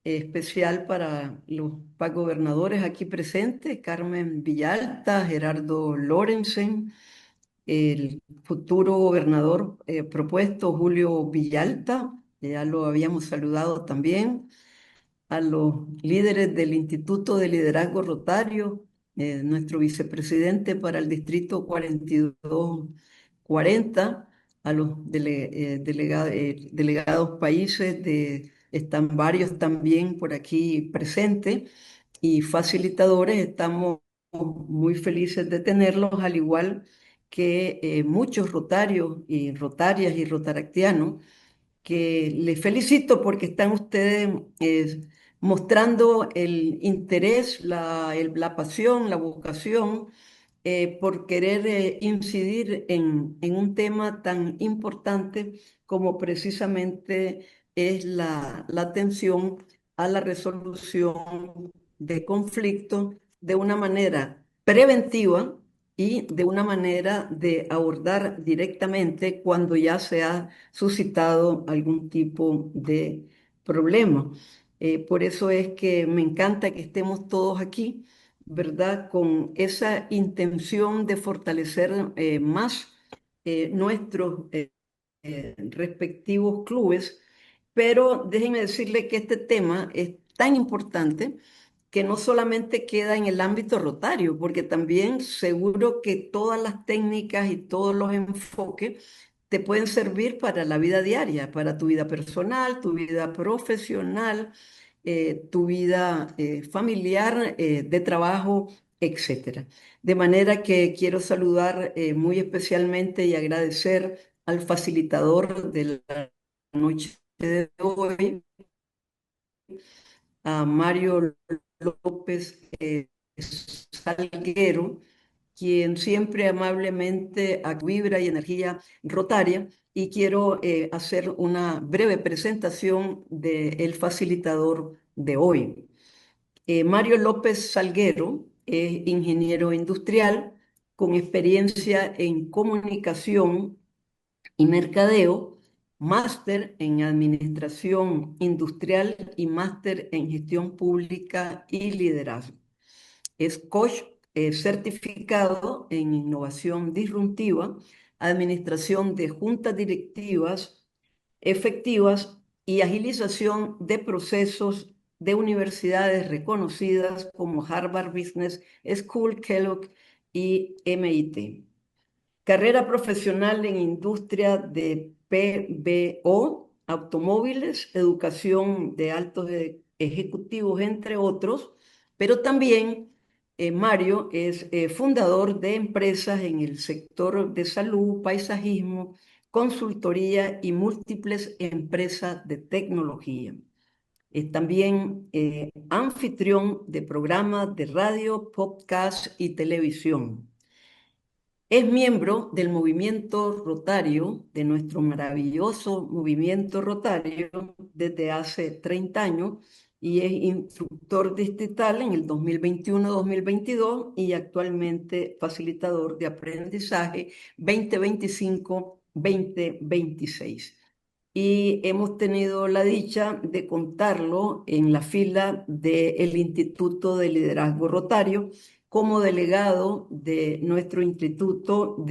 especial para los gobernadores aquí presentes, Carmen Villalta, Gerardo Lorenzen, el futuro gobernador propuesto, Julio Villalta, que ya lo habíamos saludado también, a los líderes del Instituto de Liderazgo Rotario, nuestro vicepresidente para el Distrito 4240, a los delegados países, están varios también por aquí presentes, y facilitadores. Estamos muy felices de tenerlos, al igual que muchos rotarios y rotarias y rotaractianos que les felicito porque están ustedes mostrando el interés, la pasión, la vocación por querer incidir en un tema tan importante como precisamente es la atención a la resolución de conflictos de una manera preventiva y de una manera de abordar directamente cuando ya se ha suscitado algún tipo de problema. Por eso es que me encanta que estemos todos aquí, ¿verdad? Con esa intención de fortalecer más nuestros respectivos clubes, pero déjenme decirle que este tema es tan importante que no solamente queda en el ámbito rotario, porque también seguro que todas las técnicas y todos los enfoques te pueden servir para la vida diaria, para tu vida personal, tu vida profesional, tu vida familiar, de trabajo, etcétera. De manera que quiero saludar muy especialmente y agradecer al facilitador de la noche de hoy, a Mario López Salguero, quien siempre amablemente vibra y energía rotaria, y quiero hacer una breve presentación del facilitador de hoy. Mario López Salguero es ingeniero industrial con experiencia en comunicación y mercadeo, máster en administración industrial y máster en gestión pública y liderazgo. Es coach certificado en innovación disruptiva, administración de juntas directivas efectivas y agilización de procesos de universidades reconocidas como Harvard Business School, Kellogg y MIT. Carrera profesional en industria de PBO, automóviles, educación de altos ejecutivos, entre otros, pero también Mario es fundador de empresas en el sector de salud, paisajismo, consultoría y múltiples empresas de tecnología. Es también anfitrión de programas de radio, podcast y televisión. Es miembro del movimiento rotario, de nuestro maravilloso movimiento rotario, desde hace 30 años, y es instructor distrital en el 2021-2022 y actualmente facilitador de aprendizaje 2025-2026. Y hemos tenido la dicha de contarlo en la fila del Instituto de Liderazgo Rotario como delegado de nuestro instituto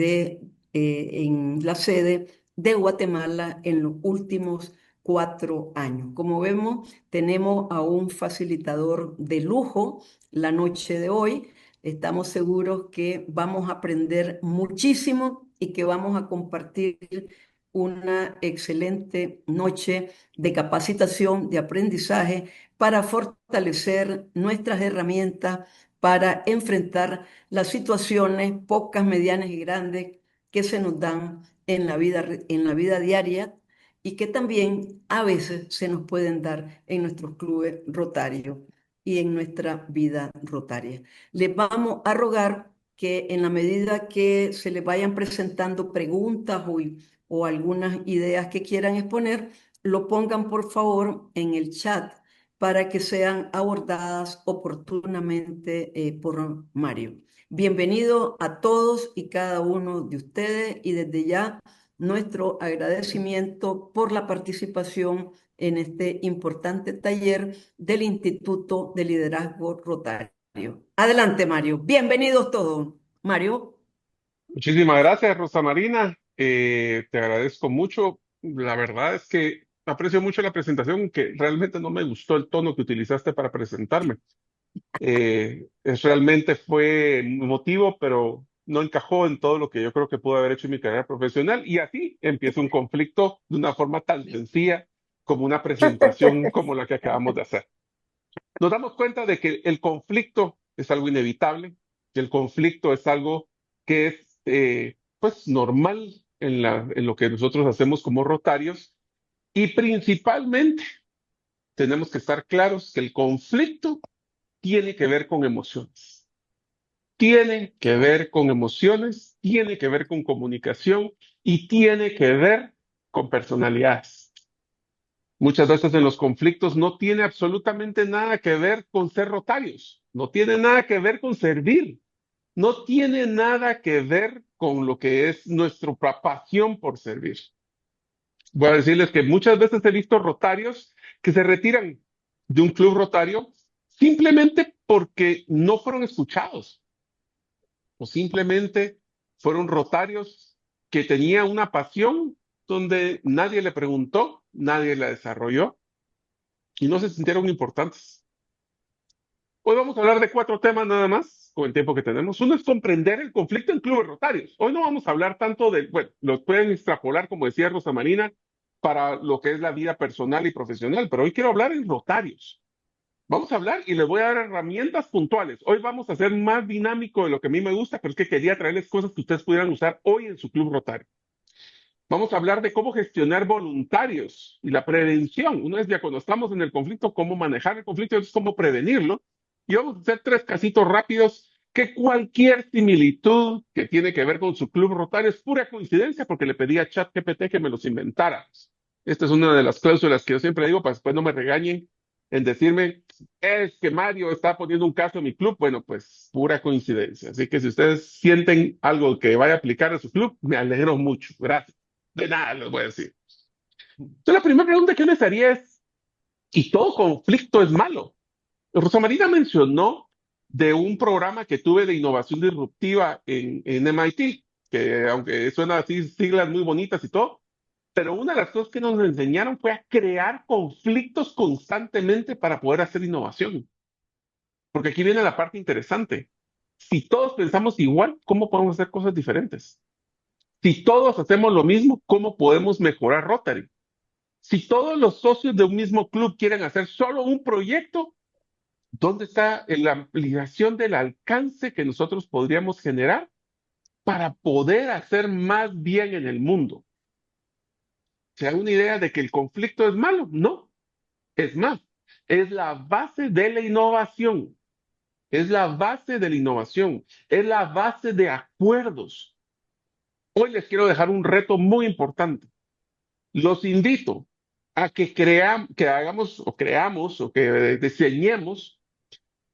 en la sede de Guatemala en los últimos 4 años. Como vemos, tenemos a un facilitador de lujo la noche de hoy. Estamos seguros que vamos a aprender muchísimo y que vamos a compartir una excelente noche de capacitación, de aprendizaje para fortalecer nuestras herramientas para enfrentar las situaciones pocas, medianas y grandes que se nos dan en la vida diaria y que también a veces se nos pueden dar en nuestros clubes rotarios y en nuestra vida rotaria. Les vamos a rogar que en la medida que se les vayan presentando preguntas o algunas ideas que quieran exponer, lo pongan por favor en el chat para que sean abordadas oportunamente por Mario. Bienvenido a todos y cada uno de ustedes, y desde ya nuestro agradecimiento por la participación en este importante taller del Instituto de Liderazgo Rotario. Adelante, Mario. Bienvenidos todos. Mario. Muchísimas gracias, Rosa Marina. Te agradezco mucho. La verdad es que aprecio mucho la presentación, que realmente no me gustó el tono que utilizaste para presentarme. Realmente fue emotivo, pero no encajó en todo lo que yo creo que pude haber hecho en mi carrera profesional. Y así empieza un conflicto de una forma tan sencilla como una presentación como la que acabamos de hacer. Nos damos cuenta de que el conflicto es algo inevitable, que el conflicto es algo que es pues normal en lo que nosotros hacemos como rotarios, y principalmente tenemos que estar claros que el conflicto tiene que ver con emociones, tiene que ver con emociones, tiene que ver con comunicación y tiene que ver con personalidades. Muchas veces en los conflictos no tiene absolutamente nada que ver con ser rotarios, no tiene nada que ver con servir, no tiene nada que ver con lo que es nuestra pasión por servir. Voy a decirles que muchas veces he visto rotarios que se retiran de un club rotario simplemente porque no fueron escuchados o simplemente fueron rotarios que tenían una pasión donde nadie le preguntó, nadie la desarrolló y no se sintieron importantes. Hoy vamos a hablar de 4 temas nada más, con el tiempo que tenemos. Uno es comprender el conflicto en clubes rotarios. Hoy no vamos a hablar tanto de, bueno, lo pueden extrapolar, como decía Rosa Marina, para lo que es la vida personal y profesional, pero hoy quiero hablar en rotarios. Vamos a hablar y les voy a dar herramientas puntuales. Hoy vamos a ser más dinámico de lo que a mí me gusta, pero es que quería traerles cosas que ustedes pudieran usar hoy en su club rotario. Vamos a hablar de cómo gestionar voluntarios y la prevención. Una vez ya cuando estamos en el conflicto, cómo manejar el conflicto, es cómo prevenirlo. Y vamos a hacer 3 casitos rápidos que cualquier similitud que tiene que ver con su club rotario es pura coincidencia porque le pedí a ChatGPT que me los inventara. Esta es una de las cláusulas que yo siempre digo para después no me regañen en decirme, es que Mario está poniendo un caso en mi club. Bueno, pues pura coincidencia. Así que si ustedes sienten algo que vaya a aplicar a su club, me alegro mucho. Gracias. De nada les voy a decir. Entonces, la primera pregunta que yo les haría es, ¿y todo conflicto es malo? Rosa Marina mencionó de un programa que tuve de innovación disruptiva en MIT, que aunque suena así, siglas muy bonitas y todo, pero una de las cosas que nos enseñaron fue a crear conflictos constantemente para poder hacer innovación. Porque aquí viene la parte interesante. Si todos pensamos igual, ¿cómo podemos hacer cosas diferentes? Si todos hacemos lo mismo, ¿cómo podemos mejorar Rotary? Si todos los socios de un mismo club quieren hacer solo un proyecto, ¿dónde está la ampliación del alcance que nosotros podríamos generar para poder hacer más bien en el mundo? ¿Se da una idea de que el conflicto es malo? No, es más, es la base de la innovación, es la base de la innovación, es la base de acuerdos. Hoy les quiero dejar un reto muy importante. Los invito a que hagamos o creamos o que diseñemos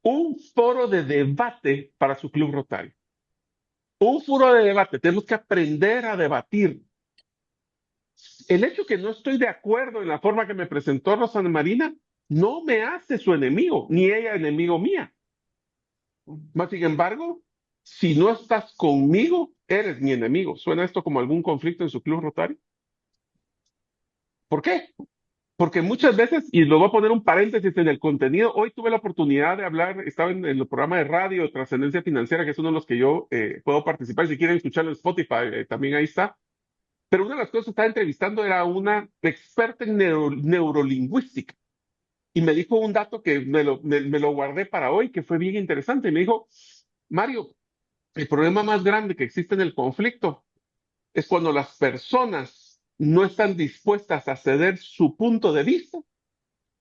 un foro de debate para su club rotario. Un foro de debate. Tenemos que aprender a debatir. El hecho que no estoy de acuerdo en la forma que me presentó Rosana Marina no me hace su enemigo, ni ella enemigo mía. Más sin embargo, si no estás conmigo, eres mi enemigo. ¿Suena esto como algún conflicto en su club rotario? ¿Por qué? Porque muchas veces, y lo voy a poner un paréntesis en el contenido, hoy tuve la oportunidad de hablar, estaba en el programa de radio Trascendencia Financiera, que es uno de los que yo puedo participar, si quieren escucharlo en Spotify, también ahí está. Pero una de las cosas que estaba entrevistando era una experta en neurolingüística, y me dijo un dato que me lo guardé para hoy, que fue bien interesante. Me dijo, Mario, el problema más grande que existe en el conflicto es cuando las personas no están dispuestas a ceder su punto de vista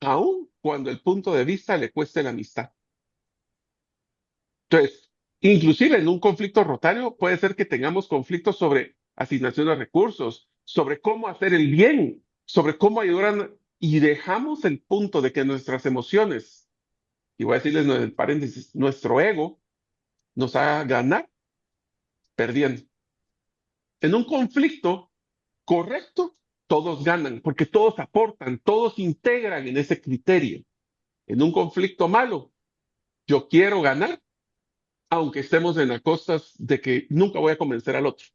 aun cuando el punto de vista le cueste la amistad. Entonces, inclusive en un conflicto rotario puede ser que tengamos conflictos sobre asignación de recursos, sobre cómo hacer el bien, sobre cómo ayudar y dejamos el punto de que nuestras emociones, y voy a decirles en el paréntesis, nuestro ego nos haga ganar perdiendo. En un conflicto, correcto, todos ganan, porque todos aportan, todos integran en ese criterio. En un conflicto malo, yo quiero ganar, aunque estemos en las costas de que nunca voy a convencer al otro.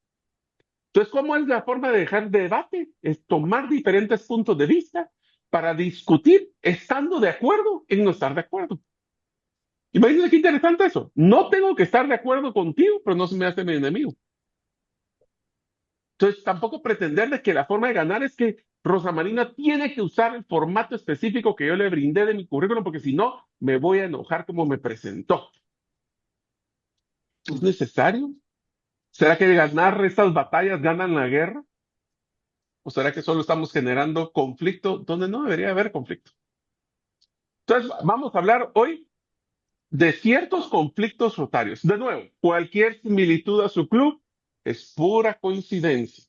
Entonces, ¿cómo es la forma de dejar debate? Es tomar diferentes puntos de vista para discutir estando de acuerdo en no estar de acuerdo. Imagínate qué interesante eso. No tengo que estar de acuerdo contigo, pero no se me hace mi enemigo. Entonces, tampoco pretender de que la forma de ganar es que Rosa Marina tiene que usar el formato específico que yo le brindé de mi currículum, porque si no, me voy a enojar como me presentó. ¿Es necesario? ¿Será que ganar estas batallas ganan la guerra? ¿O será que solo estamos generando conflicto donde no debería haber conflicto? Entonces, vamos a hablar hoy de ciertos conflictos rotarios. De nuevo, cualquier similitud a su club es pura coincidencia.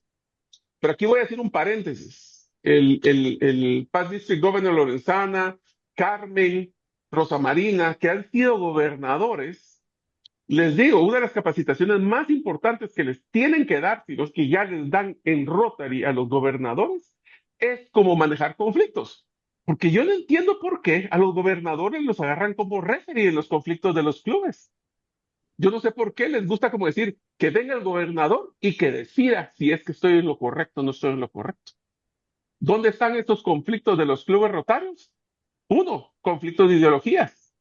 Pero aquí voy a decir un paréntesis. El Past District Governor Lorenzana, Carmen, Rosa Marina, que han sido gobernadores, les digo, una de las capacitaciones más importantes que les tienen que dar, si los que ya les dan en Rotary a los gobernadores, es cómo manejar conflictos. Porque yo no entiendo por qué a los gobernadores los agarran como referee en los conflictos de los clubes. Yo no sé por qué les gusta como decir que venga el gobernador y que decida si es que estoy en lo correcto o no estoy en lo correcto. ¿Dónde están estos conflictos de los clubes rotarios? Uno, conflictos de ideologías.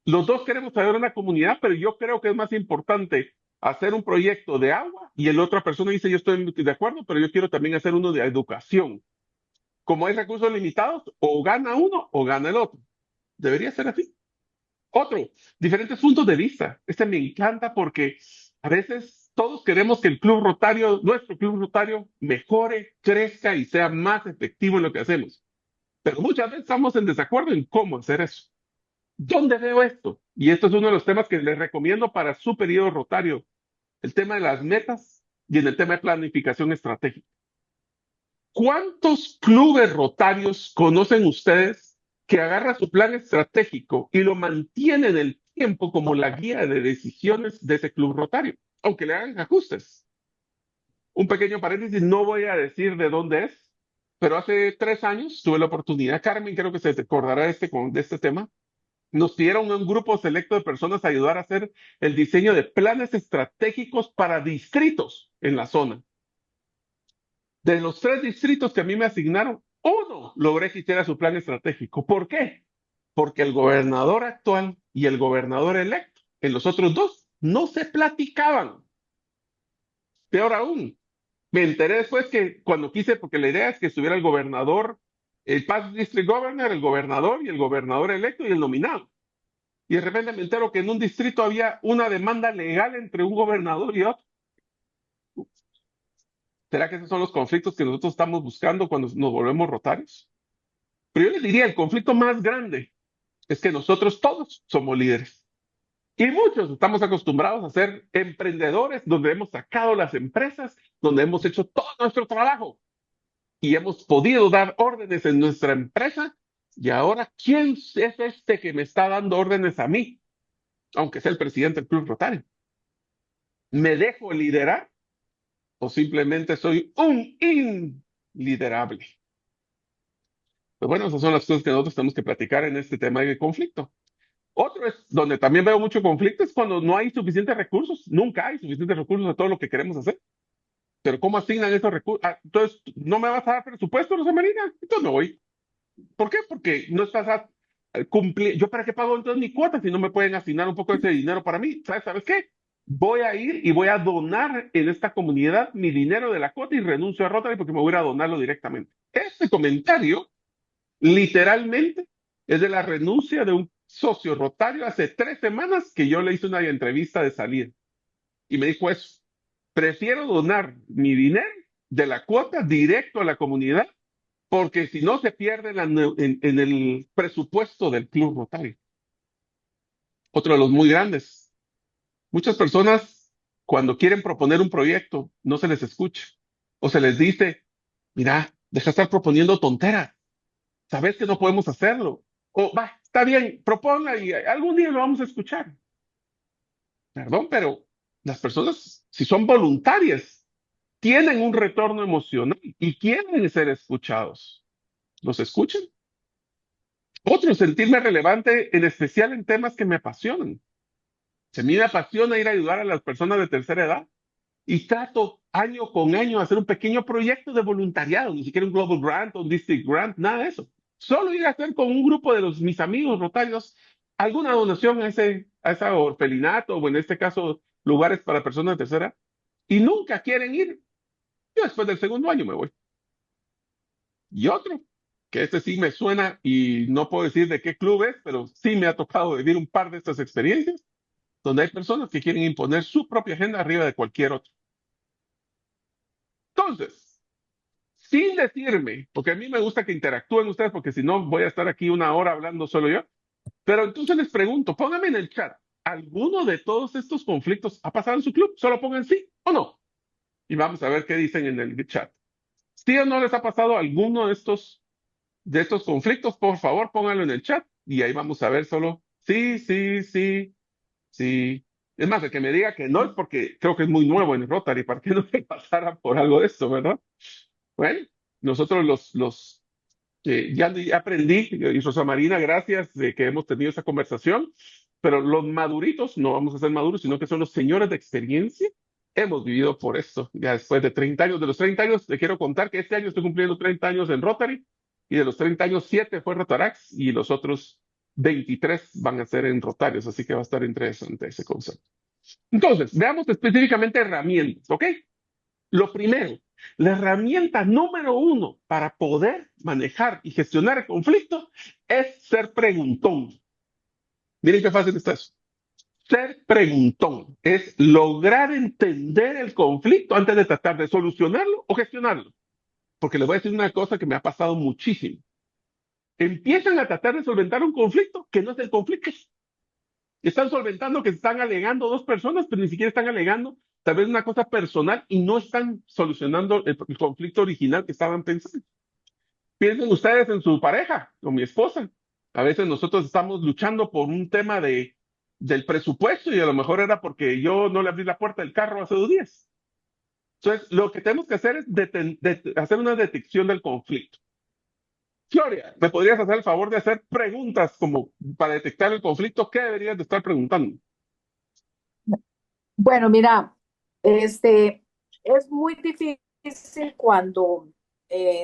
Los dos queremos ayudar a una comunidad, pero yo creo que es más importante hacer un proyecto de agua y el otra persona dice yo estoy de acuerdo, pero yo quiero también hacer uno de educación. Como hay recursos limitados, o gana uno o gana el otro. Debería ser así. Otro, diferentes puntos de vista. Este me encanta porque a veces todos queremos que el club rotario, nuestro club rotario, mejore, crezca y sea más efectivo en lo que hacemos. Pero muchas veces estamos en desacuerdo en cómo hacer eso. ¿Dónde veo esto? Y esto es uno de los temas que les recomiendo para su periodo rotario, el tema de las metas y en el tema de planificación estratégica. ¿Cuántos clubes rotarios conocen ustedes que agarra su plan estratégico y lo mantiene en el tiempo como la guía de decisiones de ese club rotario, aunque le hagan ajustes? Un pequeño paréntesis, no voy a decir de dónde es, pero hace 3 años tuve la oportunidad, Carmen, creo que se te acordará de este tema, nos pidieron un grupo selecto de personas a ayudar a hacer el diseño de planes estratégicos para distritos en la zona. De los 3 distritos que a mí me asignaron, uno logré que hiciera su plan estratégico. ¿Por qué? Porque el gobernador actual y el gobernador electo, en los otros dos, no se platicaban. Peor aún, me enteré después que cuando quise, porque la idea es que estuviera el gobernador, el Past District Governor, el gobernador y el gobernador electo y el nominado. Y de repente me entero que en un distrito había una demanda legal entre un gobernador y otro. ¿Será que esos son los conflictos que nosotros estamos buscando cuando nos volvemos rotarios? Pero yo les diría, el conflicto más grande es que nosotros todos somos líderes. Y muchos estamos acostumbrados a ser emprendedores, donde hemos sacado las empresas, donde hemos hecho todo nuestro trabajo y hemos podido dar órdenes en nuestra empresa. Y ahora, ¿quién es este que me está dando órdenes a mí? Aunque sea el presidente del Club Rotario. ¿Me dejo liderar o simplemente soy un inliderable? Pues bueno, esas son las cosas que nosotros tenemos que platicar en este tema de conflicto. Otro es donde también veo mucho conflicto es cuando no hay suficientes recursos. Nunca hay suficientes recursos a todo lo que queremos hacer. Pero ¿cómo asignan esos recursos? Ah, entonces, ¿no me vas a dar presupuesto, Rosa Marina? Entonces me voy. ¿Por qué? Porque no estás a cumplir. ¿Yo para qué pago entonces mi cuota si no me pueden asignar un poco de ese dinero para mí? ¿Sabes qué? Voy a ir y voy a donar en esta comunidad mi dinero de la cuota y renuncio a Rotary porque me voy a donarlo directamente. Este comentario literalmente es de la renuncia de un socio rotario hace 3 semanas que yo le hice una entrevista de salida y me dijo eso. Prefiero donar mi dinero de la cuota directo a la comunidad porque si no se pierde en el presupuesto del club rotario. Otro de los muy grandes. Muchas personas cuando quieren proponer un proyecto no se les escucha o se les dice, mira, deja de estar proponiendo tonteras. Sabes que no podemos hacerlo. O va, está bien, proponla y algún día lo vamos a escuchar. Perdón, pero las personas, si son voluntarias, tienen un retorno emocional y quieren ser escuchados. ¿Los escuchan? Otro, sentirme relevante, en especial en temas que me apasionan. A mí me apasiona ir a ayudar a las personas de tercera edad y trato año con año de hacer un pequeño proyecto de voluntariado, ni siquiera un Global Grant o un District Grant, nada de eso. Solo ir a hacer con un grupo de mis amigos rotarios alguna donación a esa orfelinato o en este caso lugares para personas de tercera y nunca quieren ir. Yo después del segundo año me voy. Y otro, que este sí me suena y no puedo decir de qué club es, pero sí me ha tocado vivir un par de estas experiencias donde hay personas que quieren imponer su propia agenda arriba de cualquier otro. Entonces, sin decirme, porque a mí me gusta que interactúen ustedes, porque si no voy a estar aquí una hora hablando solo yo, pero entonces les pregunto, pónganme en el chat, ¿alguno de todos estos conflictos ha pasado en su club? Solo pongan sí o no. Y vamos a ver qué dicen en el chat. ¿Sí o no les ha pasado alguno de estos conflictos? Por favor, pónganlo en el chat y ahí vamos a ver solo sí, sí, sí, sí. Es más, el que me diga que no es porque creo que es muy nuevo en el Rotary, para que no se pasara por algo de esto, ¿verdad? Bueno, nosotros ya aprendí, y Rosa Marina, gracias de que hemos tenido esa conversación, pero los maduritos no vamos a ser maduros, sino que son los señores de experiencia. Hemos vivido por esto, ya después de 30 años. De los 30 años, te quiero contar que este año estoy cumpliendo 30 años en Rotary, y de los 30 años, 7 fue Rotarax, y los otros 23 van a ser en Rotarios, así que va a estar interesante ese concepto. Entonces, veamos específicamente herramientas, ¿ok? Lo primero, la herramienta número uno para poder manejar y gestionar el conflicto es ser preguntón. Miren qué fácil está eso. Ser preguntón es lograr entender el conflicto antes de tratar de solucionarlo o gestionarlo. Porque les voy a decir una cosa que me ha pasado muchísimo. Empiezan a tratar de solventar un conflicto que no es el conflicto. Están solventando que están alegando dos personas, pero ni siquiera están alegando tal vez una cosa personal y no están solucionando el conflicto original que estaban pensando. Piensen ustedes en su pareja o mi esposa. A veces nosotros estamos luchando por un tema del presupuesto y a lo mejor era porque yo no le abrí la puerta del carro hace 2 días. Entonces, lo que tenemos que hacer es hacer una detección del conflicto. Gloria, ¿me podrías hacer el favor de hacer preguntas como para detectar el conflicto? ¿Qué deberías de estar preguntando? Bueno, mira, es muy difícil cuando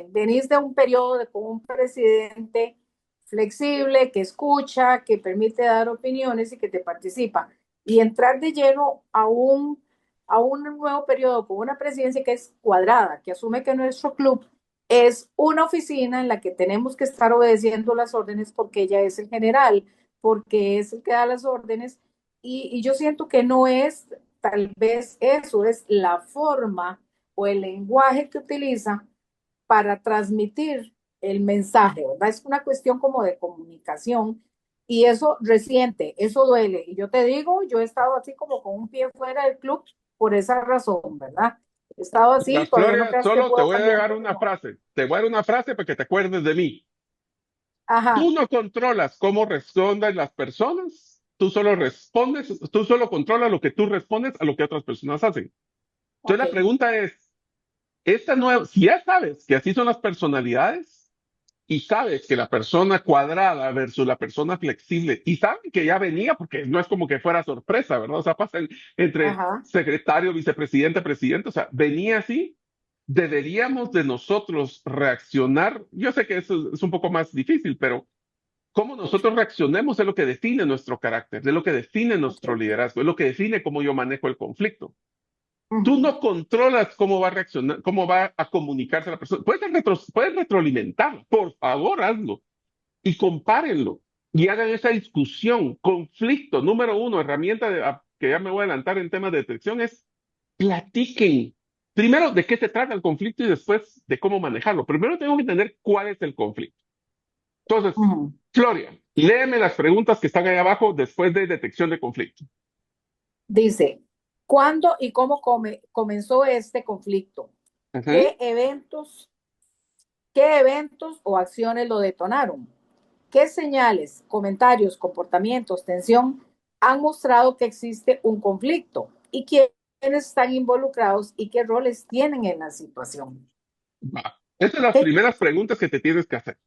venís de un periodo con un presidente flexible, que escucha, que permite dar opiniones y que te participa. Y entrar de lleno a un nuevo periodo con una presidencia que es cuadrada, que asume que nuestro club es una oficina en la que tenemos que estar obedeciendo las órdenes porque ella es el general, porque es el que da las órdenes. Y yo siento que no es tal vez eso, es la forma o el lenguaje que utiliza para transmitir el mensaje, ¿verdad? Es una cuestión como de comunicación y eso resiente, eso duele. Y yo te digo, yo he estado así como con un pie fuera del club por esa razón, ¿verdad? He estado así, Las todavía no Gloria, creas que solo te puedo voy a cambiar dejar de una opinión. frase. Te voy a dar una frase para que te acuerdes de mí. Tú Ajá, no controlas cómo respondan las personas, tú solo respondes, tú solo controlas lo que tú respondes a lo que otras personas hacen. Entonces ok. la pregunta es, esta nueva, si ya sabes que así son las personalidades y sabes que la persona cuadrada versus la persona flexible y saben que ya venía porque no es como que fuera sorpresa, ¿verdad? O sea, pasa entre Ajá. secretario, vicepresidente, presidente, o sea, venía así. Deberíamos de nosotros reaccionar. Yo sé que eso es un poco más difícil, pero cómo nosotros reaccionemos es lo que define nuestro carácter, es lo que define nuestro Ok. liderazgo, es lo que define cómo yo manejo el conflicto. Tú Ujú. no controlas cómo va a reaccionar, cómo va a comunicarse la persona. Puedes retroalimentar, por favor, hazlo y compárenlo y hagan esa discusión. Conflicto, número uno, herramienta que ya me voy a adelantar en temas de detección es platiquen. Primero, de qué se trata el conflicto y después de cómo manejarlo. Primero tengo que entender cuál es el conflicto. Entonces, Ujú. Floria, léeme las preguntas que están ahí abajo después de detección de conflicto. Dice, ¿cuándo y cómo comenzó este conflicto? Ujú. ¿Qué eventos, qué eventos o acciones lo detonaron? ¿Qué señales, comentarios, comportamientos, tensión han mostrado que existe un conflicto? ¿Y quién? están involucrados y qué roles tienen en la situación? Va. Estas son las ¿Ok? primeras preguntas que te tienes que hacer.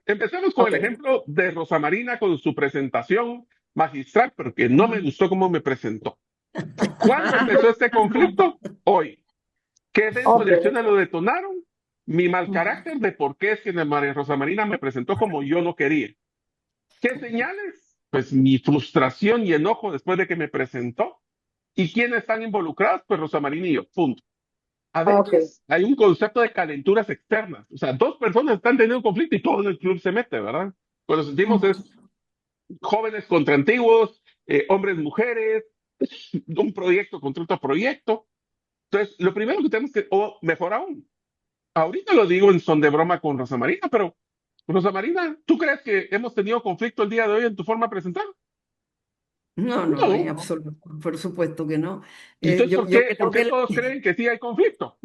Empecemos con el Ok. ejemplo de Rosa Marina con su presentación magistral, porque no me gustó cómo me presentó. ¿Cuándo empezó este conflicto? Hoy. ¿Qué eventos Ok. de acción lo detonaron? Mi mal carácter de por qué es que María Rosa Marina me presentó como yo no quería. ¿Qué señales? Pues mi frustración y enojo después de que me presentó. ¿Y quiénes están involucrados? Pues Rosa Marina y yo. Punto. A Ok. veces hay un concepto de calenturas externas. O sea, dos personas están teniendo un conflicto y todo en el club se mete, ¿verdad? Cuando sentimos es jóvenes contra antiguos, hombres, mujeres, un proyecto contra otro proyecto. Entonces, lo primero que tenemos que, o mejor aún, ahorita lo digo en son de broma con Rosa Marina, pero Rosa Marina, ¿tú crees que hemos tenido conflicto el día de hoy en tu forma de presentar? No, no, en No. absoluto, por supuesto que no. Entonces, Yo por creo qué que todos creen que sí hay conflicto?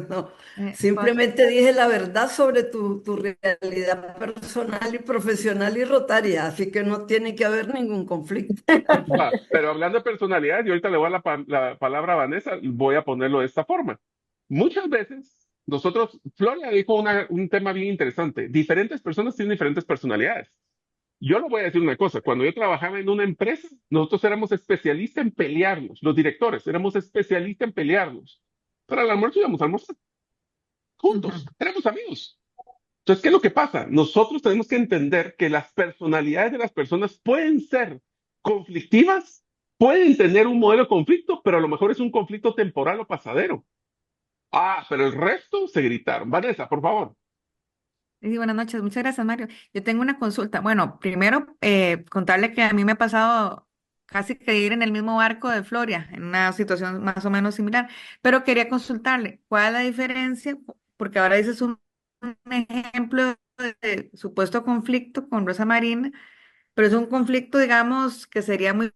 no, Pues, simplemente dije la verdad sobre tu realidad personal y profesional y rotaria, así que no tiene que haber ningún conflicto. Va, pero hablando de personalidad, y ahorita le voy a dar la palabra a Vanessa, voy a ponerlo de esta forma. Muchas veces, nosotros, Floria dijo un tema bien interesante. Diferentes personas tienen diferentes personalidades. Yo le voy a decir una cosa. Cuando yo trabajaba en una empresa, nosotros éramos especialistas en pelearnos. Los directores éramos especialistas en pelearnos. Pero al almuerzo íbamos a almorzar juntos. Éramos amigos. Entonces, ¿qué es lo que pasa? Nosotros tenemos que entender que las personalidades de las personas pueden ser conflictivas, pueden tener un modelo de conflicto, pero a lo mejor es un conflicto temporal o pasadero. Ah, pero el resto se gritaron. Vanessa, por favor. sí, buenas noches, muchas gracias, Mario. Yo tengo una consulta. Bueno, primero, contarle que a mí me ha pasado casi que ir en el mismo barco de Floria, en una situación más o menos similar, pero quería consultarle, ¿cuál es la diferencia? Porque ahora dices un ejemplo de supuesto conflicto con Rosa Marina, pero es un conflicto, digamos, que sería muy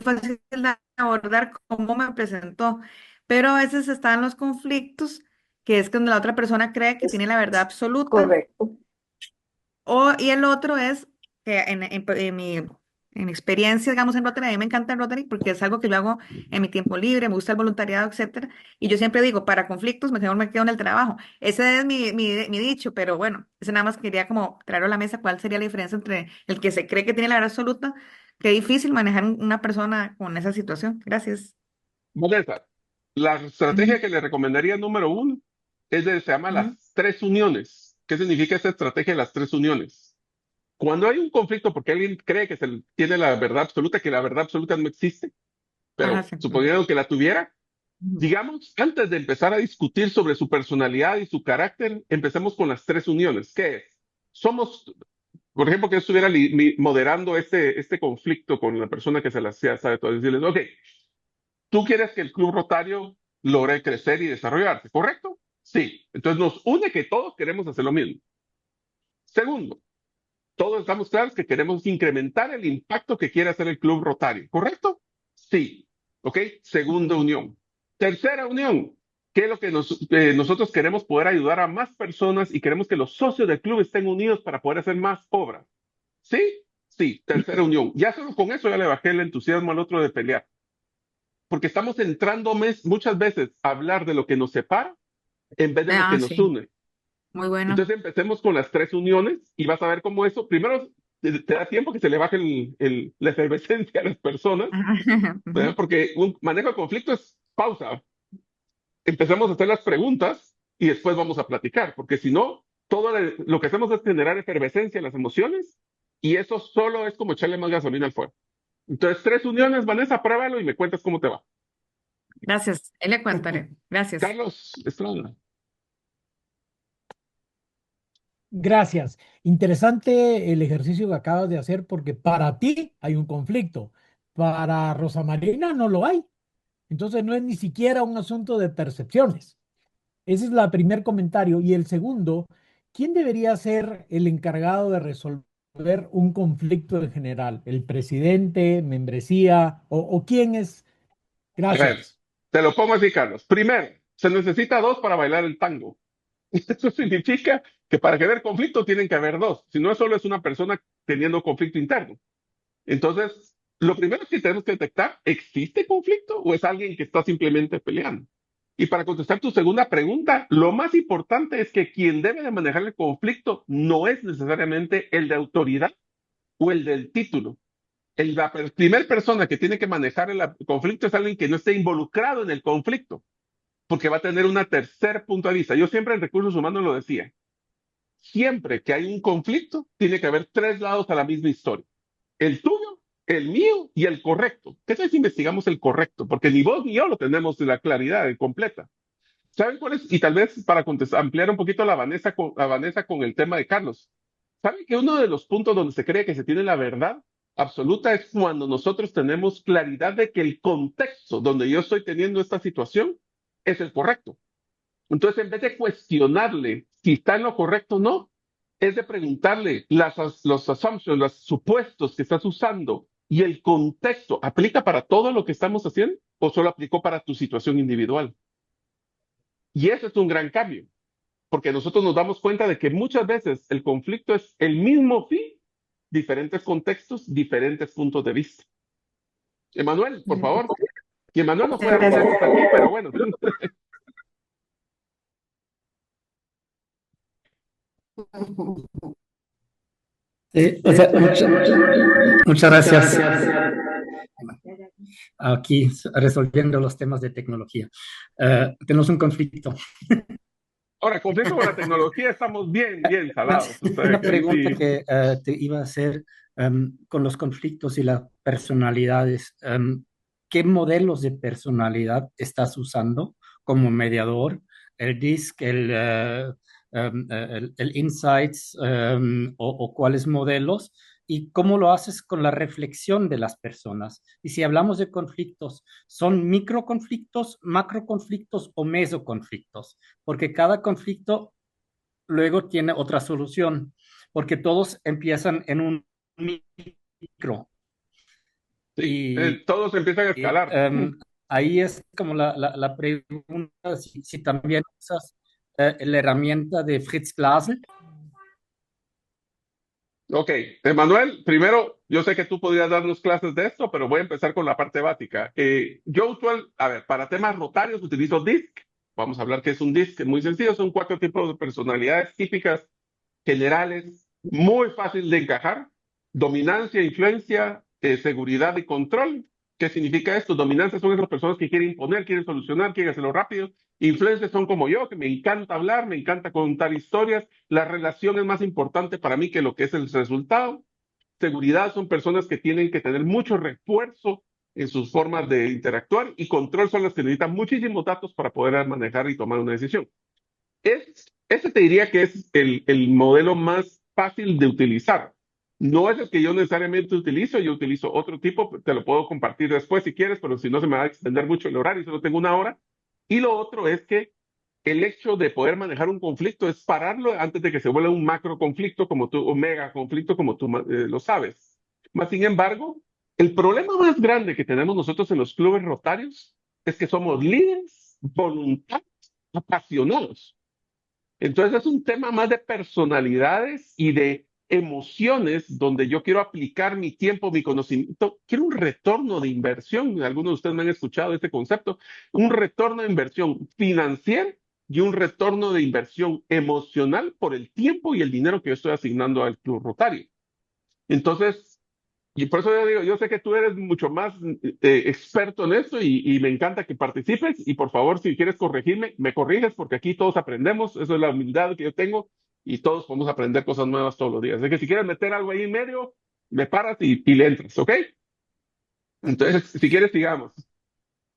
fácil de abordar cómo me presentó, pero a veces están los conflictos que es cuando la otra persona cree que tiene la verdad absoluta Correcto. y el otro es que en mi experiencia, digamos, en Rotary, a mí me encanta el Rotary porque es algo que yo hago en mi tiempo libre, me gusta el voluntariado, etcétera. Y yo siempre digo, para conflictos, mejor me quedo en el trabajo. Ese es mi dicho, pero bueno, ese nada más quería como traerlo a la mesa cuál sería la diferencia entre el que se cree que tiene la verdad absoluta. Qué difícil manejar una persona con esa situación. Gracias. Vanessa, la Ujú, estrategia que le recomendaría número uno se llama ujú. las tres uniones. ¿Qué significa esta estrategia de las tres uniones? Cuando hay un conflicto porque alguien cree que tiene la verdad absoluta, que la verdad absoluta no existe, Ajá, pero sí. suponiendo que la tuviera, Ujú. digamos, antes de empezar a discutir sobre su personalidad y su carácter, empecemos con las tres uniones. ¿Qué es? Somos, por ejemplo, que yo estuviera moderando este conflicto con la persona que se la hacía, sabe todo, decirles, ok, tú quieres que el Club Rotario logre crecer y desarrollarse, ¿correcto? Sí. Entonces nos une que todos queremos hacer lo mismo. Segundo, todos estamos claros que queremos incrementar el impacto que quiere hacer el Club Rotario, ¿correcto? Sí. ¿Ok? Segunda unión. Tercera unión. ¿Qué es lo que nosotros queremos poder ayudar a más personas y queremos que los socios del club estén unidos para poder hacer más obras? ¿Sí? Sí. Tercera unión. Ya solo con eso ya le bajé el entusiasmo al otro de pelear. Porque estamos entrando muchas veces a hablar de lo que nos separa en vez de lo que Ah, nos sí, une. muy bueno. Entonces empecemos con las tres uniones y vas a ver cómo eso, primero te da tiempo que se le baje la efervescencia a las personas, ¿verdad? Ujú. Porque un manejo de conflicto es pausa. Empezamos a hacer las preguntas y después vamos a platicar, porque si no, lo que hacemos es generar efervescencia en las emociones y eso solo es como echarle más gasolina al fuego. Entonces, tres uniones, Vanessa, pruébalo y me cuentas cómo te va. Gracias. Ahí le contaré. Gracias. Carlos Estrada. Gracias. Interesante el ejercicio que acabas de hacer porque para ti hay un conflicto, para Rosa Marina no lo hay. Entonces no es ni siquiera un asunto de percepciones. Ese es el primer comentario. Y el segundo, ¿quién debería ser el encargado de resolver un conflicto en general? ¿El presidente, membresía o quién es? A ver, Gracias. te lo pongo así, Carlos. Primero, se necesita dos para bailar el tango. Eso significa que para que haya conflicto tienen que haber dos. Si no, solo es una persona teniendo conflicto interno. Entonces, lo primero que tenemos que detectar, ¿existe conflicto o es alguien que está simplemente peleando? Y para contestar tu segunda pregunta, lo más importante es que quien debe de manejar el conflicto no es necesariamente el de autoridad o el del título. La primera persona que tiene que manejar el conflicto es alguien que no esté involucrado en el conflicto, porque va a tener un tercer punto de vista. Yo siempre en recursos humanos lo decía, siempre que hay un conflicto, tiene que haber tres lados a la misma historia. El tuyo, el mío y el correcto. ¿Qué tal si investigamos el correcto? Porque ni vos ni yo lo tenemos de la claridad completa. ¿Saben cuál es? Y tal vez para ampliar un poquito a Vanessa con el tema de Carlos. ¿Saben que uno de los puntos donde se cree que se tiene la verdad absoluta es cuando nosotros tenemos claridad de que el contexto donde yo estoy teniendo esta situación es el correcto? Entonces, en vez de cuestionarle si está en lo correcto o no, es de preguntarle los assumptions, los supuestos que estás usando y el contexto, ¿aplica para todo lo que estamos haciendo o solo aplicó para tu situación individual? Y ese es un gran cambio, porque nosotros nos damos cuenta de que muchas veces el conflicto es el mismo fin, diferentes contextos, diferentes puntos de vista. Emanuel, por favor. Y Emanuel no Muchas fuera muchas gracias. veces aquí, pero bueno. O sea, muchas gracias. Aquí resolviendo los temas de tecnología. Tenemos un conflicto. Ahora, conflicto con la tecnología, estamos bien, bien salados. O sea, Una que ahí pregunta sí. que te iba a hacer con los conflictos y las personalidades. ¿Qué modelos de personalidad estás usando como mediador? ¿El DISC, el Insights o cuáles modelos? ¿Y cómo lo haces con la reflexión de las personas? Y si hablamos de conflictos, ¿son microconflictos, macroconflictos o mesoconflictos? Porque cada conflicto luego tiene otra solución, porque todos empiezan en un micro. Sí, Y, todos empiezan a y, escalar. ahí es como la pregunta, si también usas la herramienta de Fritz Glasel. Ok, Emanuel, primero, yo sé que tú podrías darnos clases de esto, pero voy a empezar con la parte básica. A ver, para temas rotarios utilizo DISC. Vamos a hablar que es un DISC, muy sencillo, son cuatro tipos de personalidades típicas, generales, muy fácil de encajar. Dominancia, influencia, seguridad y control. ¿Qué significa esto? Dominancia son esas personas que quieren imponer, quieren solucionar, quieren hacerlo rápido. Influencia son como yo, que me encanta hablar, me encanta contar historias. La relación es más importante para mí que lo que es el resultado. Seguridad son personas que tienen que tener mucho refuerzo en sus formas de interactuar y control son las que necesitan muchísimos datos para poder manejar y tomar una decisión. Ese te diría que es el modelo más fácil de utilizar. No es el que yo necesariamente utilizo, yo utilizo otro tipo, te lo puedo compartir después si quieres, pero si no se me va a extender mucho el horario, solo tengo una hora. Y lo otro es que el hecho de poder manejar un conflicto es pararlo antes de que se vuelva un macro conflicto como tú, o mega conflicto como tú lo sabes. Más sin embargo, el problema más grande que tenemos nosotros en los clubes rotarios es que somos líderes voluntarios, apasionados. Entonces es un tema más de personalidades y de emociones donde yo quiero aplicar mi tiempo, mi conocimiento. Quiero un retorno de inversión. Algunos de ustedes me han escuchado este concepto. Un retorno de inversión financiera y un retorno de inversión emocional por el tiempo y el dinero que yo estoy asignando al Club Rotario. Entonces, y por eso yo digo, yo sé que tú eres mucho más experto en esto y me encanta que participes y por favor, si quieres corregirme, me corriges porque aquí todos aprendemos, eso es la humildad que yo tengo y todos podemos aprender cosas nuevas todos los días. Así que si quieres meter algo ahí en medio, me paras y le entras, ¿ok? Entonces, si quieres, sigamos.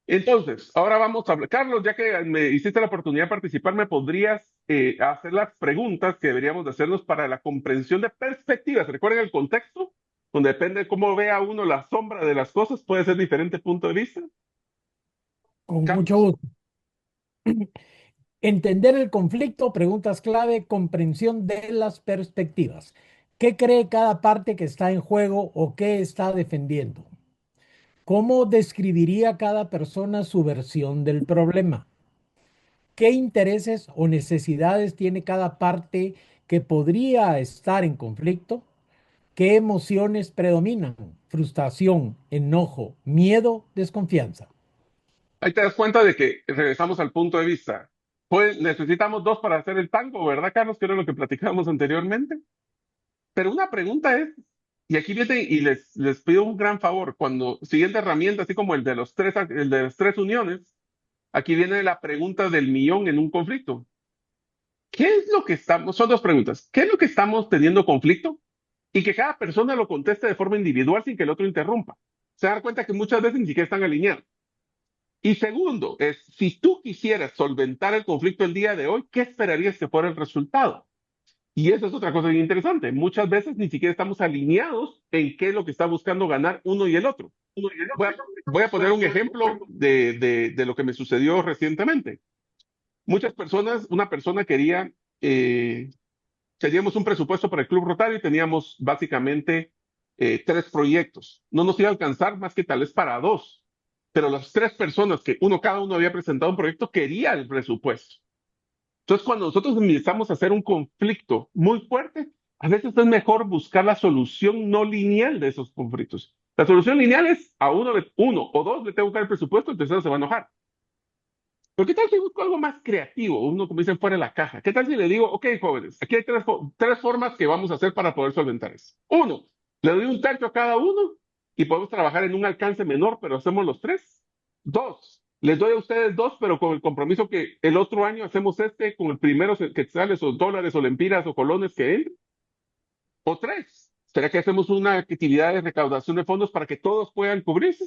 Entonces, ahora vamos a hablar. Carlos, ya que me hiciste la oportunidad de participar, ¿me podrías hacer las preguntas que deberíamos de hacernos para la comprensión de perspectivas? Recuerden el contexto, donde depende de cómo vea uno la sombra de las cosas, puede ser diferente punto de vista. Con mucho Carlos. gusto. Entender el conflicto, preguntas clave, comprensión de las perspectivas. ¿Qué cree cada parte que está en juego o qué está defendiendo? ¿Cómo describiría cada persona su versión del problema? ¿Qué intereses o necesidades tiene cada parte que podría estar en conflicto? ¿Qué emociones predominan? frustración, enojo, miedo, desconfianza. Ahí te das cuenta de que regresamos al punto de vista. Pues necesitamos dos para hacer el tango, ¿verdad, Carlos? Que era lo que platicábamos anteriormente. Pero una pregunta es, y aquí viene y les pido un gran favor, cuando siguiente herramienta, así como el de las tres uniones, aquí viene la pregunta del millón en un conflicto. ¿Qué es lo que estamos? Son dos preguntas. ¿Qué es lo que estamos teniendo conflicto? Y que cada persona lo conteste de forma individual sin que el otro interrumpa. Se dan cuenta que muchas veces ni siquiera están alineados. Y segundo, es si tú quisieras solventar el conflicto el día de hoy, ¿qué esperarías que fuera el resultado? Y esa es otra cosa bien interesante. Muchas veces ni siquiera estamos alineados en qué es lo que está buscando ganar uno y el otro. Voy a poner un ejemplo de lo que me sucedió recientemente. Muchas personas, una persona quería, teníamos un presupuesto para el Club Rotario y teníamos básicamente tres proyectos. No nos iba a alcanzar más que tal vez para dos, pero las tres personas que cada uno había presentado un proyecto quería el presupuesto. Entonces, cuando nosotros empezamos a hacer un conflicto muy fuerte, a veces es mejor buscar la solución no lineal de esos conflictos. La solución lineal es a uno o dos le tengo que dar el presupuesto, el tercero se va a enojar. Pero ¿qué tal si busco algo más creativo? Uno, como dicen, fuera de la caja. ¿Qué tal si le digo, ok, jóvenes, aquí hay tres formas que vamos a hacer para poder solventar eso? Uno, le doy un tercio a cada uno y podemos trabajar en un alcance menor, pero hacemos los tres. Dos, les doy a ustedes dos, pero con el compromiso que el otro año hacemos con el primero quetzales o dólares o lempiras o colones que entren. O tres, ¿será que hacemos una actividad de recaudación de fondos para que todos puedan cubrirse?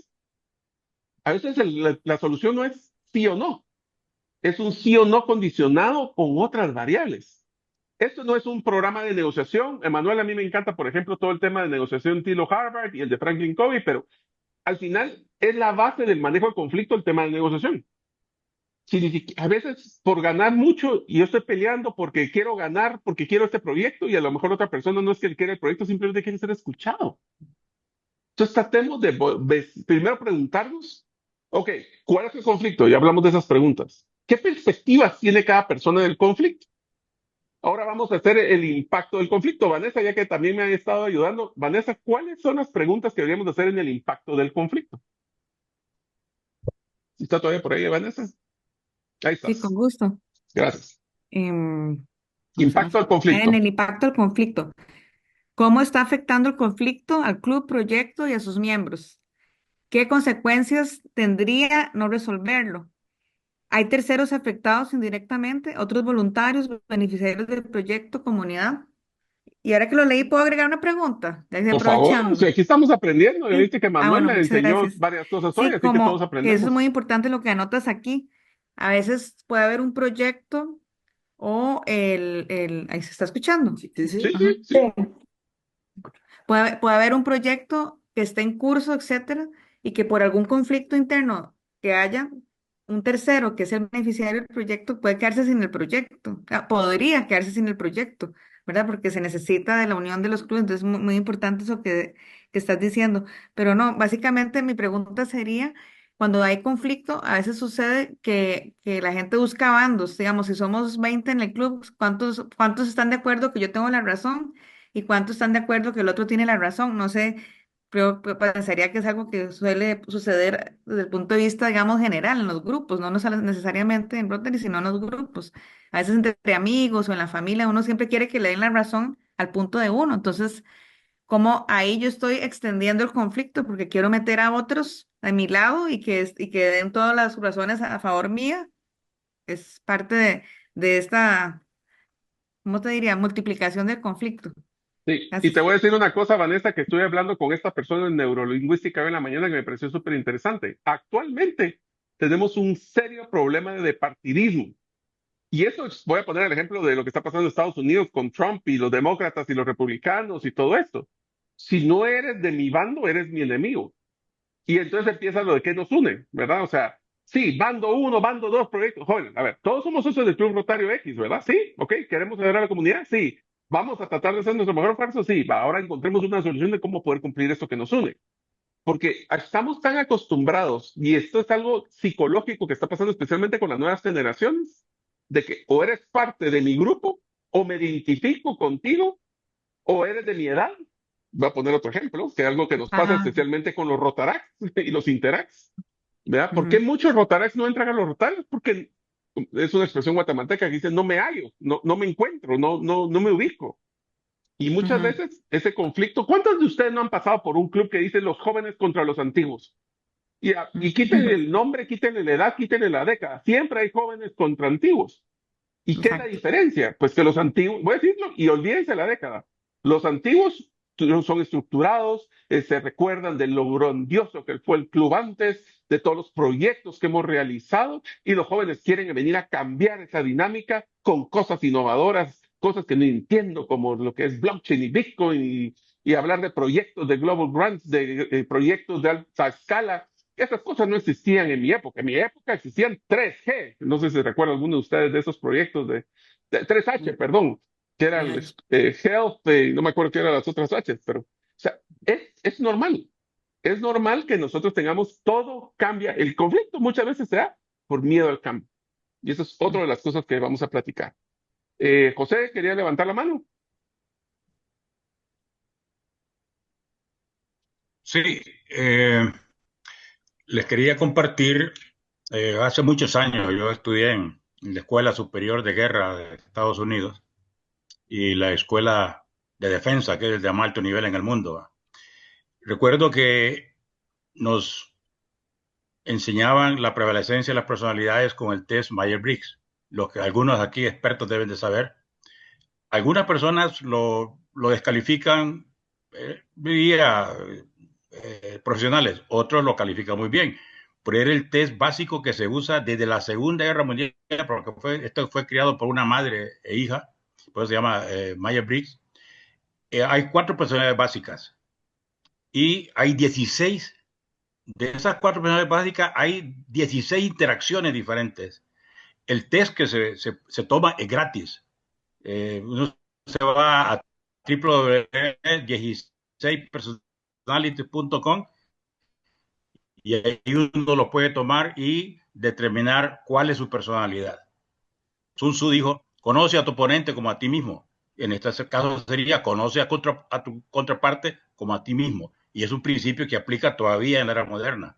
A veces la solución no es sí o no. Es un sí o no condicionado con otras variables. Esto no es un programa de negociación. Emanuel, a mí me encanta, por ejemplo, todo el tema de negociación estilo Harvard y el de Franklin Covey, pero al final es la base del manejo del conflicto el tema de negociación. A veces por ganar mucho y yo estoy peleando porque quiero ganar, porque quiero este proyecto y a lo mejor otra persona no es que él quiere el proyecto, simplemente quiere ser escuchado. Entonces tratemos de primero preguntarnos, ok, ¿cuál es el conflicto? Ya hablamos de esas preguntas. ¿Qué perspectivas tiene cada persona del conflicto? Ahora vamos a hacer el impacto del conflicto. Vanessa, ya que también me ha estado ayudando. Vanessa, ¿cuáles son las preguntas que deberíamos hacer en el impacto del conflicto? ¿Está todavía por ahí, Vanessa? Ahí Sí, con estás. gusto. Gracias. ¿Cómo se me Impacto fue? del conflicto. En el impacto del conflicto. ¿Cómo está afectando el conflicto al club, proyecto y a sus miembros? ¿Qué consecuencias tendría no resolverlo? ¿Hay terceros afectados indirectamente, otros voluntarios, beneficiarios del proyecto, comunidad? Y ahora que lo leí, ¿puedo agregar una pregunta? Ya estoy Por favor, si aprovechando. aquí estamos aprendiendo. Ya Sí. viste que Ah, Manuel bueno, le muchas enseñó gracias. varias cosas hoy, Sí, así que todos como que eso es muy aprendemos. importante lo que anotas aquí. A veces puede haber un proyecto o ahí se está escuchando. Sí, sí, Sí, sí. Ajá. sí, sí. Puede haber un proyecto que esté en curso, etcétera, y que por algún conflicto interno que haya, un tercero que es el beneficiario del proyecto puede quedarse sin el proyecto. Podría quedarse sin el proyecto, ¿verdad? Porque se necesita de la unión de los clubes. Entonces, muy, muy importante eso que estás diciendo. Pero no, básicamente mi pregunta sería, cuando hay conflicto, a veces sucede que la gente busca bandos. Digamos, si somos 20 en el club, ¿cuántos están de acuerdo que yo tengo la razón? ¿Y cuántos están de acuerdo que el otro tiene la razón? No sé, pero pensaría que es algo que suele suceder desde el punto de vista, digamos, general en los grupos, no necesariamente en Rotary, sino en los grupos. A veces entre amigos o en la familia, uno siempre quiere que le den la razón al punto de uno. Entonces, como ahí yo estoy extendiendo el conflicto porque quiero meter a otros a mi lado y que den todas las razones a favor mía, es parte de esta, ¿cómo te diría? Multiplicación del conflicto. Sí, y te Gracias. voy a decir una cosa, Vanessa, que estuve hablando con esta persona en neurolingüística hoy en la mañana que me pareció súper interesante. Actualmente tenemos un serio problema de partidismo. Y eso voy a poner el ejemplo de lo que está pasando en Estados Unidos con Trump y los demócratas y los republicanos y todo esto. Si no eres de mi bando, eres mi enemigo. Y entonces empieza lo de qué nos une, ¿verdad? O sea, sí, bando uno, bando dos, proyectos. Joder, a ver, todos somos socios del Club Rotario X, ¿verdad? Sí, ok, queremos ayudar a la comunidad, sí. Vamos a tratar de hacer nuestro mejor esfuerzo, sí. Va, ahora encontremos una solución de cómo poder cumplir esto que nos une. Porque estamos tan acostumbrados, y esto es algo psicológico que está pasando especialmente con las nuevas generaciones, de que o eres parte de mi grupo, o me identifico contigo, o eres de mi edad, Voy a poner otro ejemplo, que es algo que nos pasa Ajá. especialmente con los Rotaract y los Interact, ¿verdad? ¿Por qué Ujú, muchos Rotaract no entran a los Rotarios? Porque es una expresión guatemalteca que dice no me hallo, no me encuentro, no me ubico. Y muchas ujú, veces ese conflicto, ¿cuántos de ustedes no han pasado por un club que dice los jóvenes contra los antiguos? Y quítenle ujú. el nombre, quítenle la edad, quítenle la década. Siempre hay jóvenes contra antiguos. ¿Y qué es la Exacto. diferencia? Pues que los antiguos, voy a decirlo, y olvídense la década. Los antiguos son estructurados, se recuerdan de lo grandioso que fue el club antes, de todos los proyectos que hemos realizado, y los jóvenes quieren venir a cambiar esa dinámica con cosas innovadoras, cosas que no entiendo, como lo que es blockchain y Bitcoin, y hablar de proyectos de global grants, de proyectos de alta escala. Esas cosas no existían en mi época. En mi época existían 3G. No sé si recuerda alguno de ustedes de esos proyectos de 3H, perdón, que era el Real. Health, no me acuerdo qué eran las otras H, pero, o sea, es normal. Es normal que nosotros tengamos todo cambia. El conflicto muchas veces se da por miedo al cambio. Y eso es otra de las cosas que vamos a platicar. José, quería levantar la mano. Sí, les quería compartir, hace muchos años yo estudié en la Escuela Superior de Guerra de Estados Unidos y la Escuela de Defensa, que es de más alto nivel en el mundo. Recuerdo que nos enseñaban la prevalecencia de las personalidades con el test Myers-Briggs, lo que algunos aquí expertos deben de saber. Algunas personas lo descalifican vía profesionales, otros lo califican muy bien. Pero era el test básico que se usa desde la Segunda Guerra Mundial, porque esto fue creado por una madre e hija, por eso se llama Myers-Briggs. Hay 4 personalidades básicas y hay 16, de esas 4 personalidades básicas, hay 16 interacciones diferentes. El test que se toma es gratis. Uno se va a www.16personality.com y ahí uno lo puede tomar y determinar cuál es su personalidad. Sun Tzu dijo, conoce a tu oponente como a ti mismo. En este caso sería, conoce a tu contraparte como a ti mismo. Y es un principio que aplica todavía en la era moderna,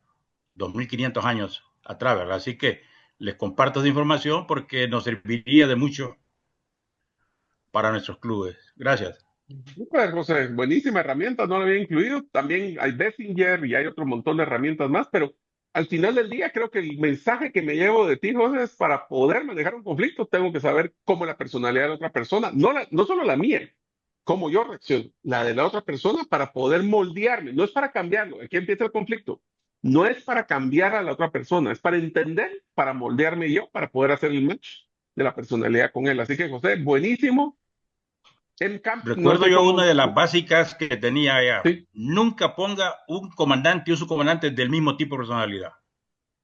2500 años atrás, ¿verdad? Así que les comparto esa información porque nos serviría de mucho para nuestros clubes. Gracias. Pues, José, buenísima herramienta, no la había incluido. También hay Messenger y hay otro montón de herramientas más, pero al final del día creo que el mensaje que me llevo de ti, José, es para poder manejar un conflicto, tengo que saber cómo es la personalidad de la otra persona, no solo la mía, cómo yo reacciono, la de la otra persona para poder moldearme. No es para cambiarlo, aquí empieza el conflicto. No es para cambiar a la otra persona, es para entender, para moldearme yo, para poder hacer el match de la personalidad con él. Así que, José, buenísimo. En camp, no Recuerdo sé yo una cómo. de las básicas que tenía allá. Sí, Nunca ponga un comandante y un subcomandante del mismo tipo de personalidad.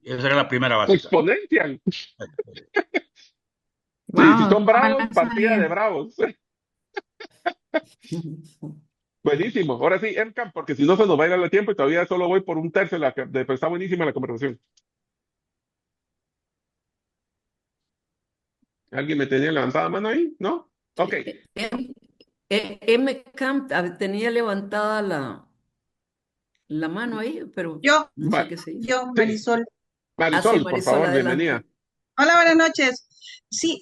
Esa era la primera básica. exponencial. Sí, si Wow, son no me bravos, la partida de sabía. bravos. Buenísimo. Ahora sí, Camp, porque si no se nos va a ir el tiempo y todavía solo voy por un tercio pero está buenísima la conversación. ¿Alguien me tenía levantada la mano ahí? ¿No? Ok. Camp tenía levantada la mano ahí, pero Yo, no sé Va- qué se hizo. yo, sí, Marisol. Hace Marisol, por Marisol, favor, bienvenida. adelante. Hola, buenas noches. Sí,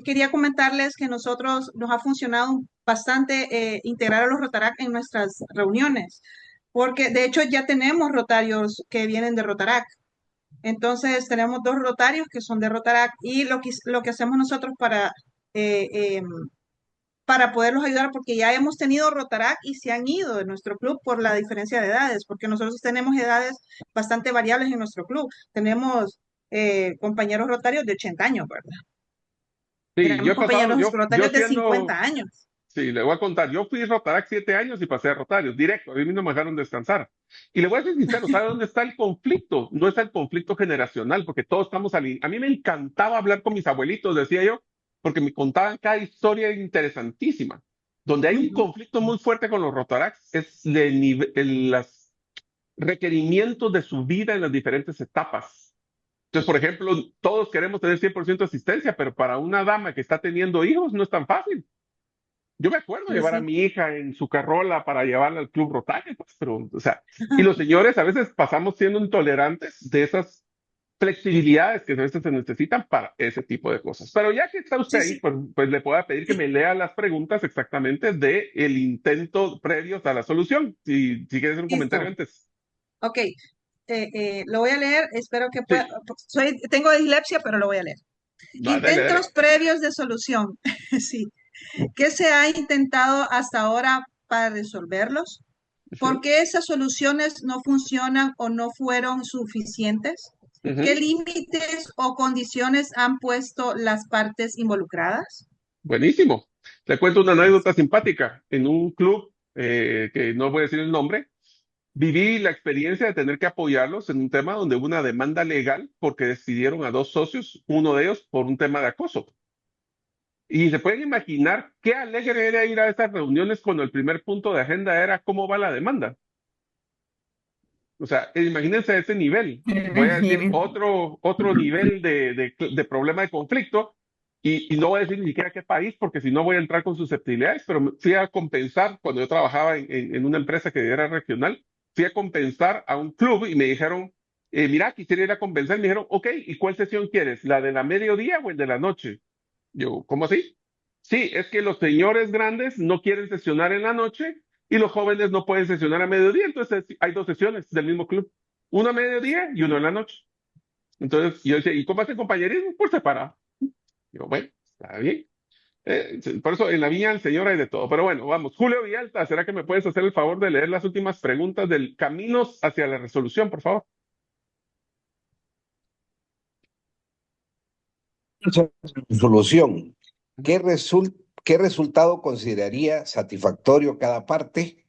quería comentarles que nosotros nos ha funcionado bastante integrar a los Rotarac en nuestras reuniones, porque de hecho ya tenemos rotarios que vienen de Rotarac. Entonces tenemos 2 rotarios que son de Rotarac y lo que hacemos nosotros eh, eh, para poderlos ayudar, porque ya hemos tenido Rotarac y se han ido de nuestro club por la diferencia de edades, porque nosotros tenemos edades bastante variables en nuestro club. Tenemos compañeros rotarios de 80 años, ¿verdad? Sí, yo Tenemos he pasado, compañeros yo rotarios de siendo, 50 años. sí, le voy a contar, yo fui Rotarac 7 años y pasé a Rotarios, directo, a mí no me dejaron descansar. Y le voy a ser sincero, ¿sabe dónde está el conflicto? No está el conflicto generacional, porque todos estamos alineados. A mí me encantaba hablar con mis abuelitos, decía yo, porque me contaban cada historia interesantísima. Donde hay un Ujú. conflicto muy fuerte con los Rotaracs es los requerimientos de su vida en las diferentes etapas. Entonces, por ejemplo, todos queremos tener 100% de asistencia, pero para una dama que está teniendo hijos no es tan fácil. Yo me acuerdo Sí, llevar a sí. mi hija en su carrola para llevarla al club Rotario, pues, pero, o sea, y los señores a veces pasamos siendo intolerantes de esas flexibilidades que a veces se necesitan para ese tipo de cosas. Pero ya que está usted Sí, ahí, sí. pues le puedo pedir que me lea las preguntas exactamente de el intento previos a la solución. Si quieres hacer un comentario Listo. antes. Ok. Lo voy a leer. Espero que pueda. Sí, Tengo dislexia, pero lo voy a leer. va, dale, Intentos dale. previos de solución. Sí. ¿Qué se ha intentado hasta ahora para resolverlos? ¿Por Ujú, qué esas soluciones no funcionan o no fueron suficientes? ¿Qué ujú. límites o condiciones han puesto las partes involucradas? Buenísimo. Te cuento una anécdota simpática. En un club, que no voy a decir el nombre, viví la experiencia de tener que apoyarlos en un tema donde hubo una demanda legal porque decidieron a dos socios, uno de ellos por un tema de acoso. Y se pueden imaginar qué alegre era ir a esas reuniones cuando el primer punto de agenda era cómo va la demanda. O sea, imagínense ese nivel. Voy a decir Imagínense. otro nivel de problema de conflicto y no voy a decir ni siquiera qué país porque si no voy a entrar con susceptibilidades, pero fui a compensar cuando yo trabajaba en una empresa que era regional, fui a compensar a un club y me dijeron, mira, quisiera ir a compensar. Y me dijeron, ok, ¿y cuál sesión quieres? ¿La de la mediodía o el de la noche? Yo, ¿cómo así? Sí, es que los señores grandes no quieren sesionar en la noche y los jóvenes no pueden sesionar a mediodía. Entonces hay dos sesiones del mismo club, una a mediodía y una en la noche. Entonces yo decía, ¿y cómo hacen compañerismo? Por separado. Digo, bueno, está bien. Por eso en la viña del Señor hay de todo. Pero bueno, vamos. Julio Villalta, ¿será que me puedes hacer el favor de leer las últimas preguntas del Caminos hacia la Resolución, por favor? Solución. ¿Qué resultado consideraría satisfactorio cada parte?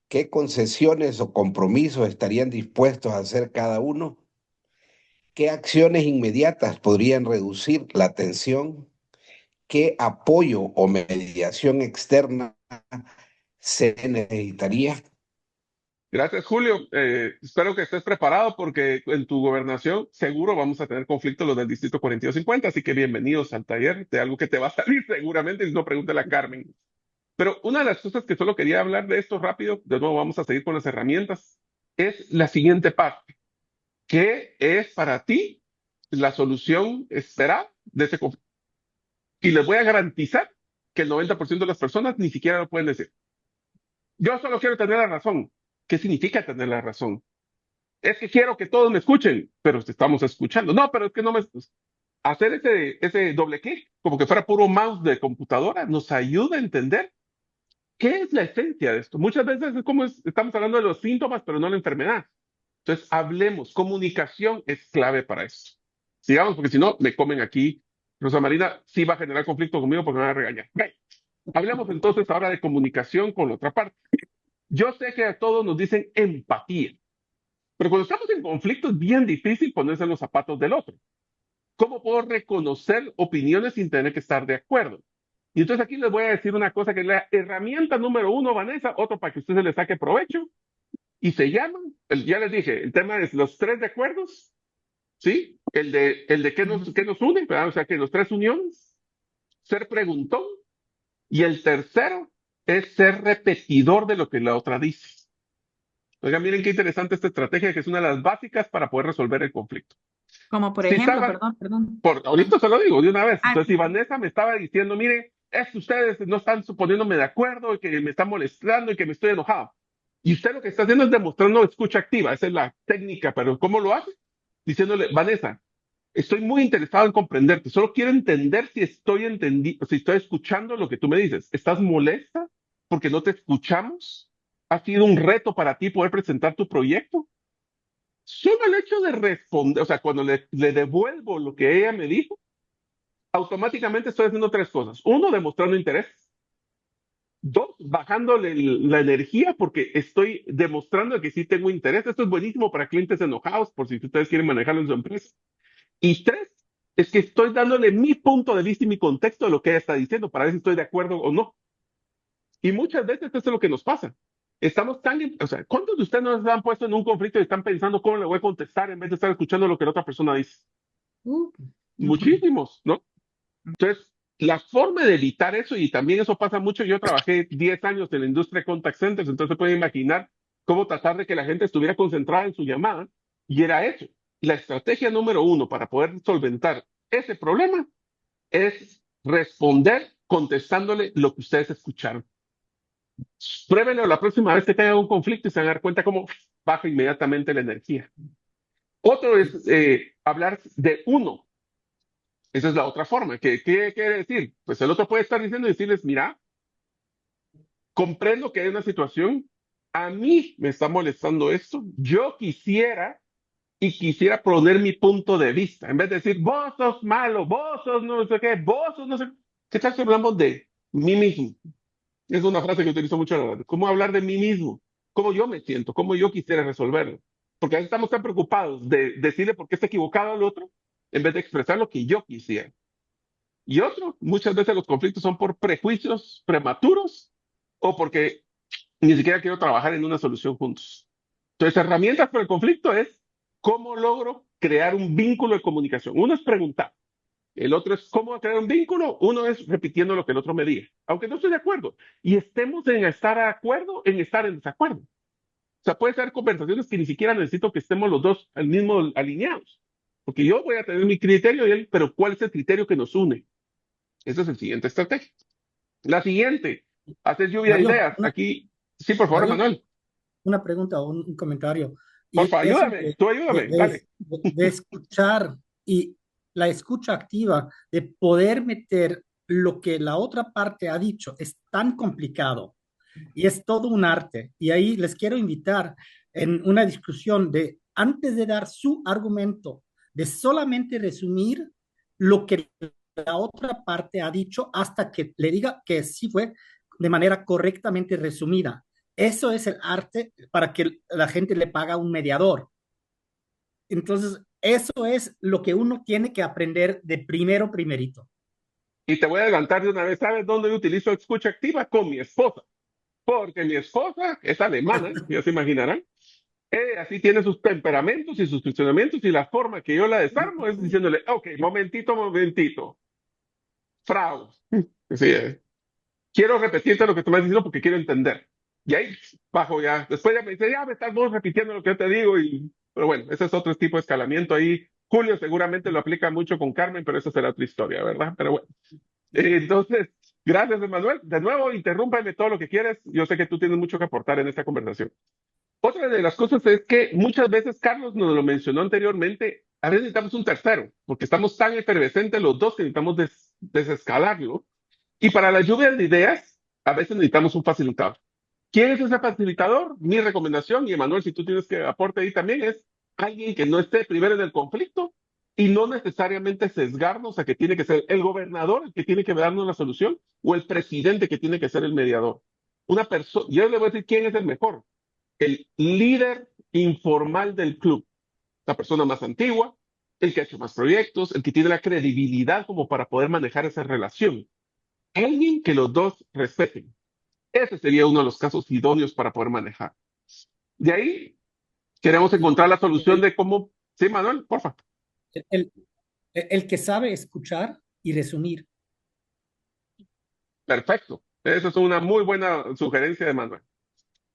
¿Qué concesiones o compromisos estarían dispuestos a hacer cada uno? ¿Qué acciones inmediatas podrían reducir la tensión? ¿Qué apoyo o mediación externa se necesitaría? Gracias, Julio. Espero que estés preparado porque en tu gobernación seguro vamos a tener conflictos los del Distrito 4250, así que bienvenidos al taller de algo que te va a salir seguramente, si no, pregúntale a Carmen. Pero una de las cosas que solo quería hablar de esto rápido, de nuevo vamos a seguir con las herramientas, es la siguiente parte. ¿Qué es para ti la solución esperada de ese conflicto? Y les voy a garantizar que el 90% de las personas ni siquiera lo pueden decir. Yo solo quiero tener la razón. ¿Qué significa tener la razón? Es que quiero que todos me escuchen, pero te estamos escuchando. No, pero es que no me... Hacer ese doble clic, como que fuera puro mouse de computadora, nos ayuda a entender qué es la esencia de esto. Muchas veces es como estamos hablando de los síntomas, pero no la enfermedad. Entonces, hablemos. Comunicación es clave para esto. Sigamos, porque si no, me comen aquí. Rosa Marina sí va a generar conflicto conmigo porque me va a regañar. Ok. Hablemos entonces ahora de comunicación con la otra parte. Yo sé que a todos nos dicen empatía. Pero cuando estamos en conflicto es bien difícil ponerse en los zapatos del otro. ¿Cómo puedo reconocer opiniones sin tener que estar de acuerdo? Y entonces aquí les voy a decir una cosa que es la herramienta número uno, Vanessa, otro para que usted se le saque provecho, y se llama, ya les dije, el tema es los tres de acuerdos, ¿sí? El de qué nos une, ¿verdad? O sea, que los tres uniones, ser preguntón, y el tercero es ser repetidor de lo que la otra dice. Oigan, miren qué interesante esta estrategia, que es una de las básicas para poder resolver el conflicto. Como por Si ejemplo, estaba, perdón. ahorita se lo digo de una vez. Ah, Entonces, si Vanessa me estaba diciendo, mire, es que ustedes no están suponiéndome de acuerdo y que me están molestando y que me estoy enojado. Y usted lo que está haciendo es demostrando escucha activa. Esa es la técnica, pero ¿cómo lo hace? Diciéndole, Vanessa, estoy muy interesado en comprenderte. Solo quiero entender si estoy entendiendo, si estoy escuchando lo que tú me dices. ¿Estás molesta porque no te escuchamos? ¿Ha sido un reto para ti poder presentar tu proyecto? Solo el hecho de responder, o sea, cuando le devuelvo lo que ella me dijo, automáticamente estoy haciendo tres cosas. Uno, demostrando interés. Dos, bajándole la energía porque estoy demostrando que sí tengo interés. Esto es buenísimo para clientes enojados, por si ustedes quieren manejarlo en su empresa. Y tres, es que estoy dándole mi punto de vista y mi contexto de lo que ella está diciendo para ver si estoy de acuerdo o no. Y muchas veces esto es lo que nos pasa. Estamos tan, o sea, ¿cuántos de ustedes nos han puesto en un conflicto y están pensando cómo le voy a contestar en vez de estar escuchando lo que la otra persona dice? uh, ujú. Muchísimos, ¿no? Entonces, la forma de evitar eso, y también eso pasa mucho, yo trabajé 10 años en la industria de contact centers, entonces pueden imaginar cómo tratar de que la gente estuviera concentrada en su llamada, y era eso. La estrategia número uno para poder solventar ese problema es responder contestándole lo que ustedes escucharon. Pruébenlo la próxima vez que tengan un conflicto y se van a dar cuenta cómo baja inmediatamente la energía. Otro es hablar de uno. Esa es la otra forma. ¿Qué quiere decir? Pues el otro puede estar diciendo y decirles, mira, comprendo que hay una situación, a mí me está molestando esto, yo quisiera poner mi punto de vista, en vez de decir, vos sos malo, vos sos no sé qué, vos sos no sé qué tal si hablamos de mí mismo. Es una frase que utilizo mucho en la radio. ¿Cómo hablar de mí mismo? ¿Cómo yo me siento? ¿Cómo yo quisiera resolverlo? Porque a veces estamos tan preocupados de decirle por qué está equivocado al otro, en vez de expresar lo que yo quisiera. Y otro, muchas veces los conflictos son por prejuicios prematuros o porque ni siquiera quiero trabajar en una solución juntos. Entonces, herramientas para el conflicto es cómo logro crear un vínculo de comunicación. Uno es preguntar, el otro es cómo crear un vínculo, uno es repitiendo lo que el otro me diga, aunque no estoy de acuerdo. Y estemos en estar de acuerdo, en estar en desacuerdo. O sea, puede ser conversaciones que ni siquiera necesito que estemos los dos al mismo alineados. Porque yo voy a tener mi criterio y él, pero ¿cuál es el criterio que nos une? Esa es la siguiente estrategia. La siguiente, hacer lluvia de Mario, ideas. Aquí, sí, por favor, Mario, Manuel. una pregunta o un comentario. Y Porfa, eso ayúdame, tú ayúdame, dale. de escuchar y la escucha activa, de poder meter lo que la otra parte ha dicho, es tan complicado y es todo un arte. Y ahí les quiero invitar en una discusión de, antes de dar su argumento, de solamente resumir lo que la otra parte ha dicho hasta que le diga que sí fue de manera correctamente resumida. Eso es el arte para que la gente le paga a un mediador. Entonces, eso es lo que uno tiene que aprender de primerito. Y te voy a adelantar de una vez, ¿sabes dónde yo utilizo escucha activa? Con mi esposa. Porque mi esposa es alemana, ya se imaginarán. Así tiene sus temperamentos y sus funcionamientos, y la forma que yo la desarmo es diciéndole, ok, momentito, Frau. Sí, quiero repetirte lo que tú me has diciendo porque quiero entender. Y ahí bajo ya. Después ya me dice, ya me estás vos repitiendo lo que yo te digo. Pero bueno, ese es otro tipo de escalamiento ahí. Julio seguramente lo aplica mucho con Carmen, pero esa será otra historia, ¿verdad? Pero bueno. Entonces, gracias, Emanuel. De nuevo, interrúmpeme todo lo que quieras. Yo sé que tú tienes mucho que aportar en esta conversación. Otra de las cosas es que muchas veces, Carlos nos lo mencionó anteriormente, a veces necesitamos un tercero, porque estamos tan efervescentes los dos que necesitamos desescalarlo. Y para la lluvia de ideas, a veces necesitamos un facilitador. ¿Quién es ese facilitador? Mi recomendación, y Emanuel, si tú tienes que aporte ahí también, es alguien que no esté primero en el conflicto y no necesariamente sesgarnos a que tiene que ser el gobernador el que tiene que darnos la solución o el presidente que tiene que ser el mediador. Una persona, yo le voy a decir quién es el mejor, el líder informal del club, la persona más antigua, el que ha hecho más proyectos, el que tiene la credibilidad como para poder manejar esa relación. Alguien que los dos respeten. Ese sería uno de los casos idóneos para poder manejar. De ahí queremos encontrar la solución de cómo. Sí, Manuel, porfa. El, el que sabe escuchar y resumir. Perfecto. Esa es una muy buena sugerencia de Manuel.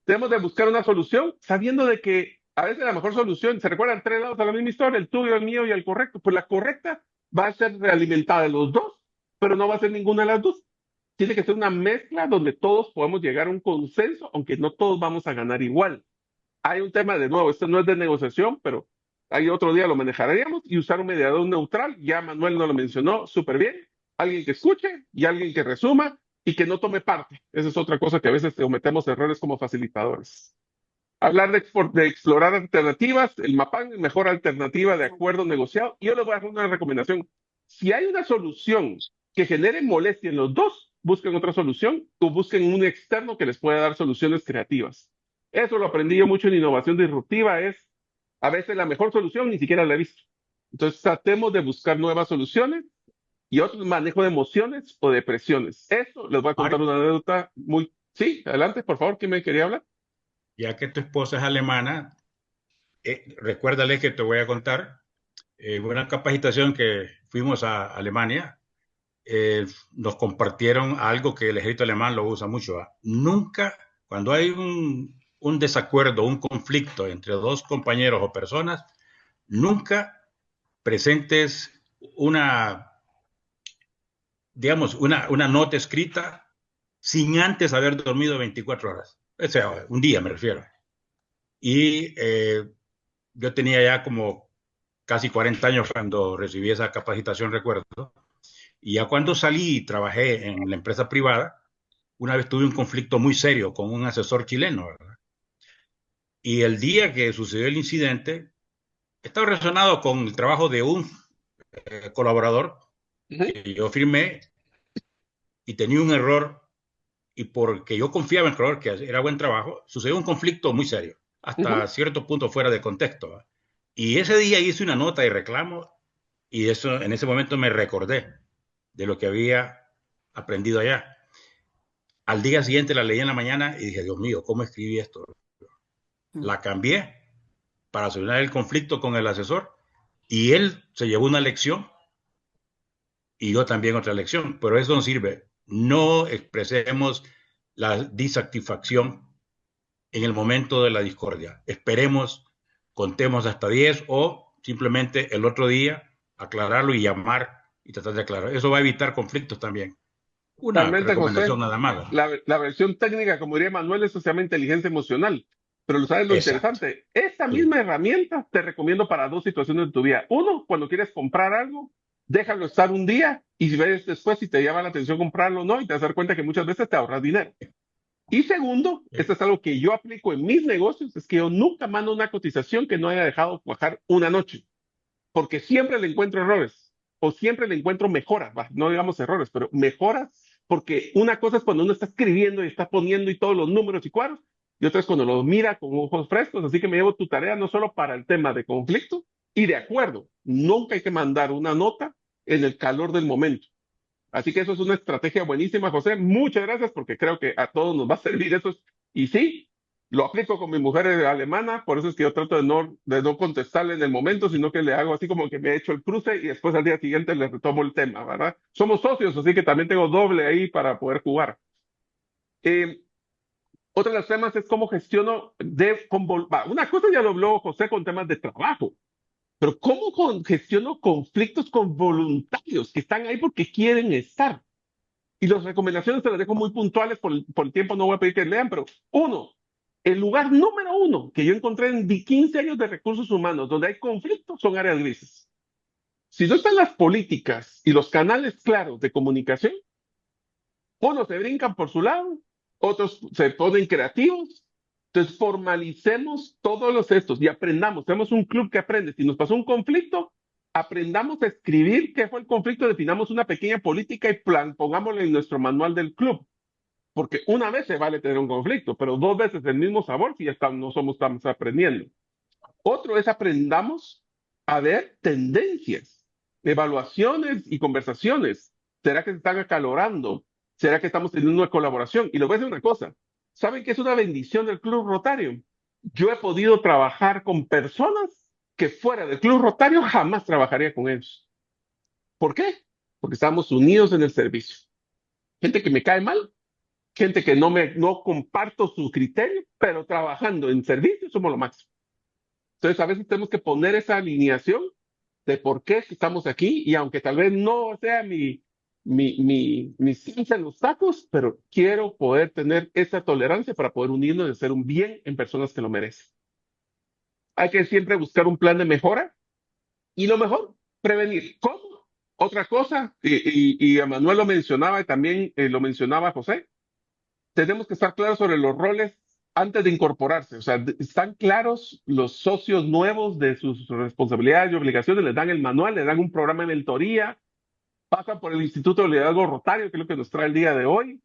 Debemos de buscar una solución sabiendo de que a veces la mejor solución, se recuerdan tres lados a la misma historia, el tuyo, el mío y el correcto. Pues la correcta va a ser realimentada de los dos, pero no va a ser ninguna de las dos. Tiene que ser una mezcla donde todos podamos llegar a un consenso, aunque no todos vamos a ganar igual. Hay un tema de nuevo, esto no es de negociación, pero hay otro día lo manejaríamos y usar un mediador neutral. Ya Manuel nos lo mencionó súper bien. Alguien que escuche y alguien que resuma y que no tome parte. Esa es otra cosa que a veces cometemos errores como facilitadores. Hablar de explorar alternativas, el MAPAN es mejor alternativa de acuerdo negociado. Y yo les voy a dar una recomendación. Si hay una solución que genere molestia en los dos, busquen otra solución o busquen un externo que les pueda dar soluciones creativas. Eso lo aprendí yo mucho en innovación disruptiva, es a veces la mejor solución ni siquiera la he visto. Entonces tratemos de buscar nuevas soluciones y otro manejo de emociones o de presiones. Eso les voy a contar Mario, una anécdota muy. Sí, adelante, por favor, ¿quién me quería hablar? ya que tu esposa es alemana, recuérdale que te voy a contar una capacitación que fuimos a Alemania. nos compartieron algo que el ejército alemán lo usa mucho. Nunca, cuando hay un desacuerdo, un conflicto entre dos compañeros o personas, nunca presentes digamos, una nota escrita sin antes haber dormido 24 horas. O sea, un día me refiero. Y yo tenía ya como casi 40 años cuando recibí esa capacitación, recuerdo. Y ya cuando salí y trabajé en la empresa privada, una vez tuve un conflicto muy serio con un asesor chileno, ¿verdad? Y el día que sucedió el incidente, estaba relacionado con el trabajo de un colaborador que yo firmé y tenía un error, y porque yo confiaba en el colaborador que era buen trabajo, sucedió un conflicto muy serio, hasta cierto punto fuera de contexto, ¿verdad? Y ese día hice una nota de reclamo y eso en ese momento me recordé de lo que había aprendido allá. Al día siguiente la leí en la mañana y dije, Dios mío, ¿cómo escribí esto? La cambié para solucionar el conflicto con el asesor y él se llevó una lección y yo también otra lección, pero eso no sirve. No expresemos la disatisfacción en el momento de la discordia. Esperemos, contemos hasta 10 o simplemente el otro día aclararlo y llamar y tratar de aclarar. Eso va a evitar conflictos también. Una Totalmente, recomendación José. nada más. La versión técnica, como diría Manuel, eso se llama inteligencia emocional. Pero lo sabes lo Exacto. interesante, esta Sí. misma herramienta te recomiendo para dos situaciones de tu vida. Uno, cuando quieres comprar algo, déjalo estar un día y si ves después si te llama la atención comprarlo o no, y te vas a dar cuenta que muchas veces te ahorras dinero. Y segundo, esto es algo que yo aplico en mis negocios, es que yo nunca mando una cotización que no haya dejado cuajar una noche, porque siempre le encuentro errores o siempre le encuentro mejoras, no digamos errores, pero mejoras, porque una cosa es cuando uno está escribiendo y está poniendo y todos los números y cuadros, y otra es cuando lo mira con ojos frescos, así que me llevo tu tarea no solo para el tema de conflicto y de acuerdo, nunca hay que mandar una nota en el calor del momento. Así que eso es una estrategia buenísima, José. Muchas gracias porque creo que a todos nos va a servir eso. Y sí, lo aplico con mi mujer alemana, por eso es que yo trato de no contestarle en el momento, sino que le hago así como que me he hecho el cruce y después al día siguiente le retomo el tema, ¿verdad? Somos socios, así que también tengo doble ahí para poder jugar. Otro de los temas es cómo gestiono una cosa ya lo habló José con temas de trabajo, pero ¿cómo gestiono conflictos con voluntarios que están ahí porque quieren estar? Y las recomendaciones te las dejo muy puntuales por el tiempo, no voy a pedir que lean, pero uno, el lugar número uno que yo encontré en 15 años de recursos humanos donde hay conflictos son áreas grises. Si no están las políticas y los canales claros de comunicación, unos se brincan por su lado, otros se ponen creativos. Entonces formalicemos todos los estos y aprendamos. Tenemos un club que aprende. Si nos pasó un conflicto, aprendamos a escribir qué fue el conflicto, definamos una pequeña política y pongámosle en nuestro manual del club. Porque una vez se vale tener un conflicto, pero dos veces el mismo sabor si ya no estamos aprendiendo. Otro es aprendamos a ver tendencias, evaluaciones y conversaciones. ¿Será que se están acalorando? ¿Será que estamos teniendo una colaboración? Y les voy a decir una cosa. ¿Saben qué es una bendición del Club Rotario? Yo he podido trabajar con personas que fuera del Club Rotario jamás trabajaría con ellos. ¿Por qué? Porque estamos unidos en el servicio. Gente que me cae mal, gente que no comparto su criterio, pero trabajando en servicio somos lo máximo. Entonces, a veces tenemos que poner esa alineación de por qué estamos aquí, y aunque tal vez no sea mi ciencia en los tacos, pero quiero poder tener esa tolerancia para poder unirnos y hacer un bien en personas que lo merecen. Hay que siempre buscar un plan de mejora y lo mejor, prevenir. ¿Cómo? Otra cosa, y a Manuel lo mencionaba y también lo mencionaba José, tenemos que estar claros sobre los roles antes de incorporarse. O sea, están claros los socios nuevos de sus responsabilidades y obligaciones, les dan el manual, les dan un programa de mentoría, pasan por el Instituto de Liderazgo Rotario, que es lo que nos trae el día de hoy.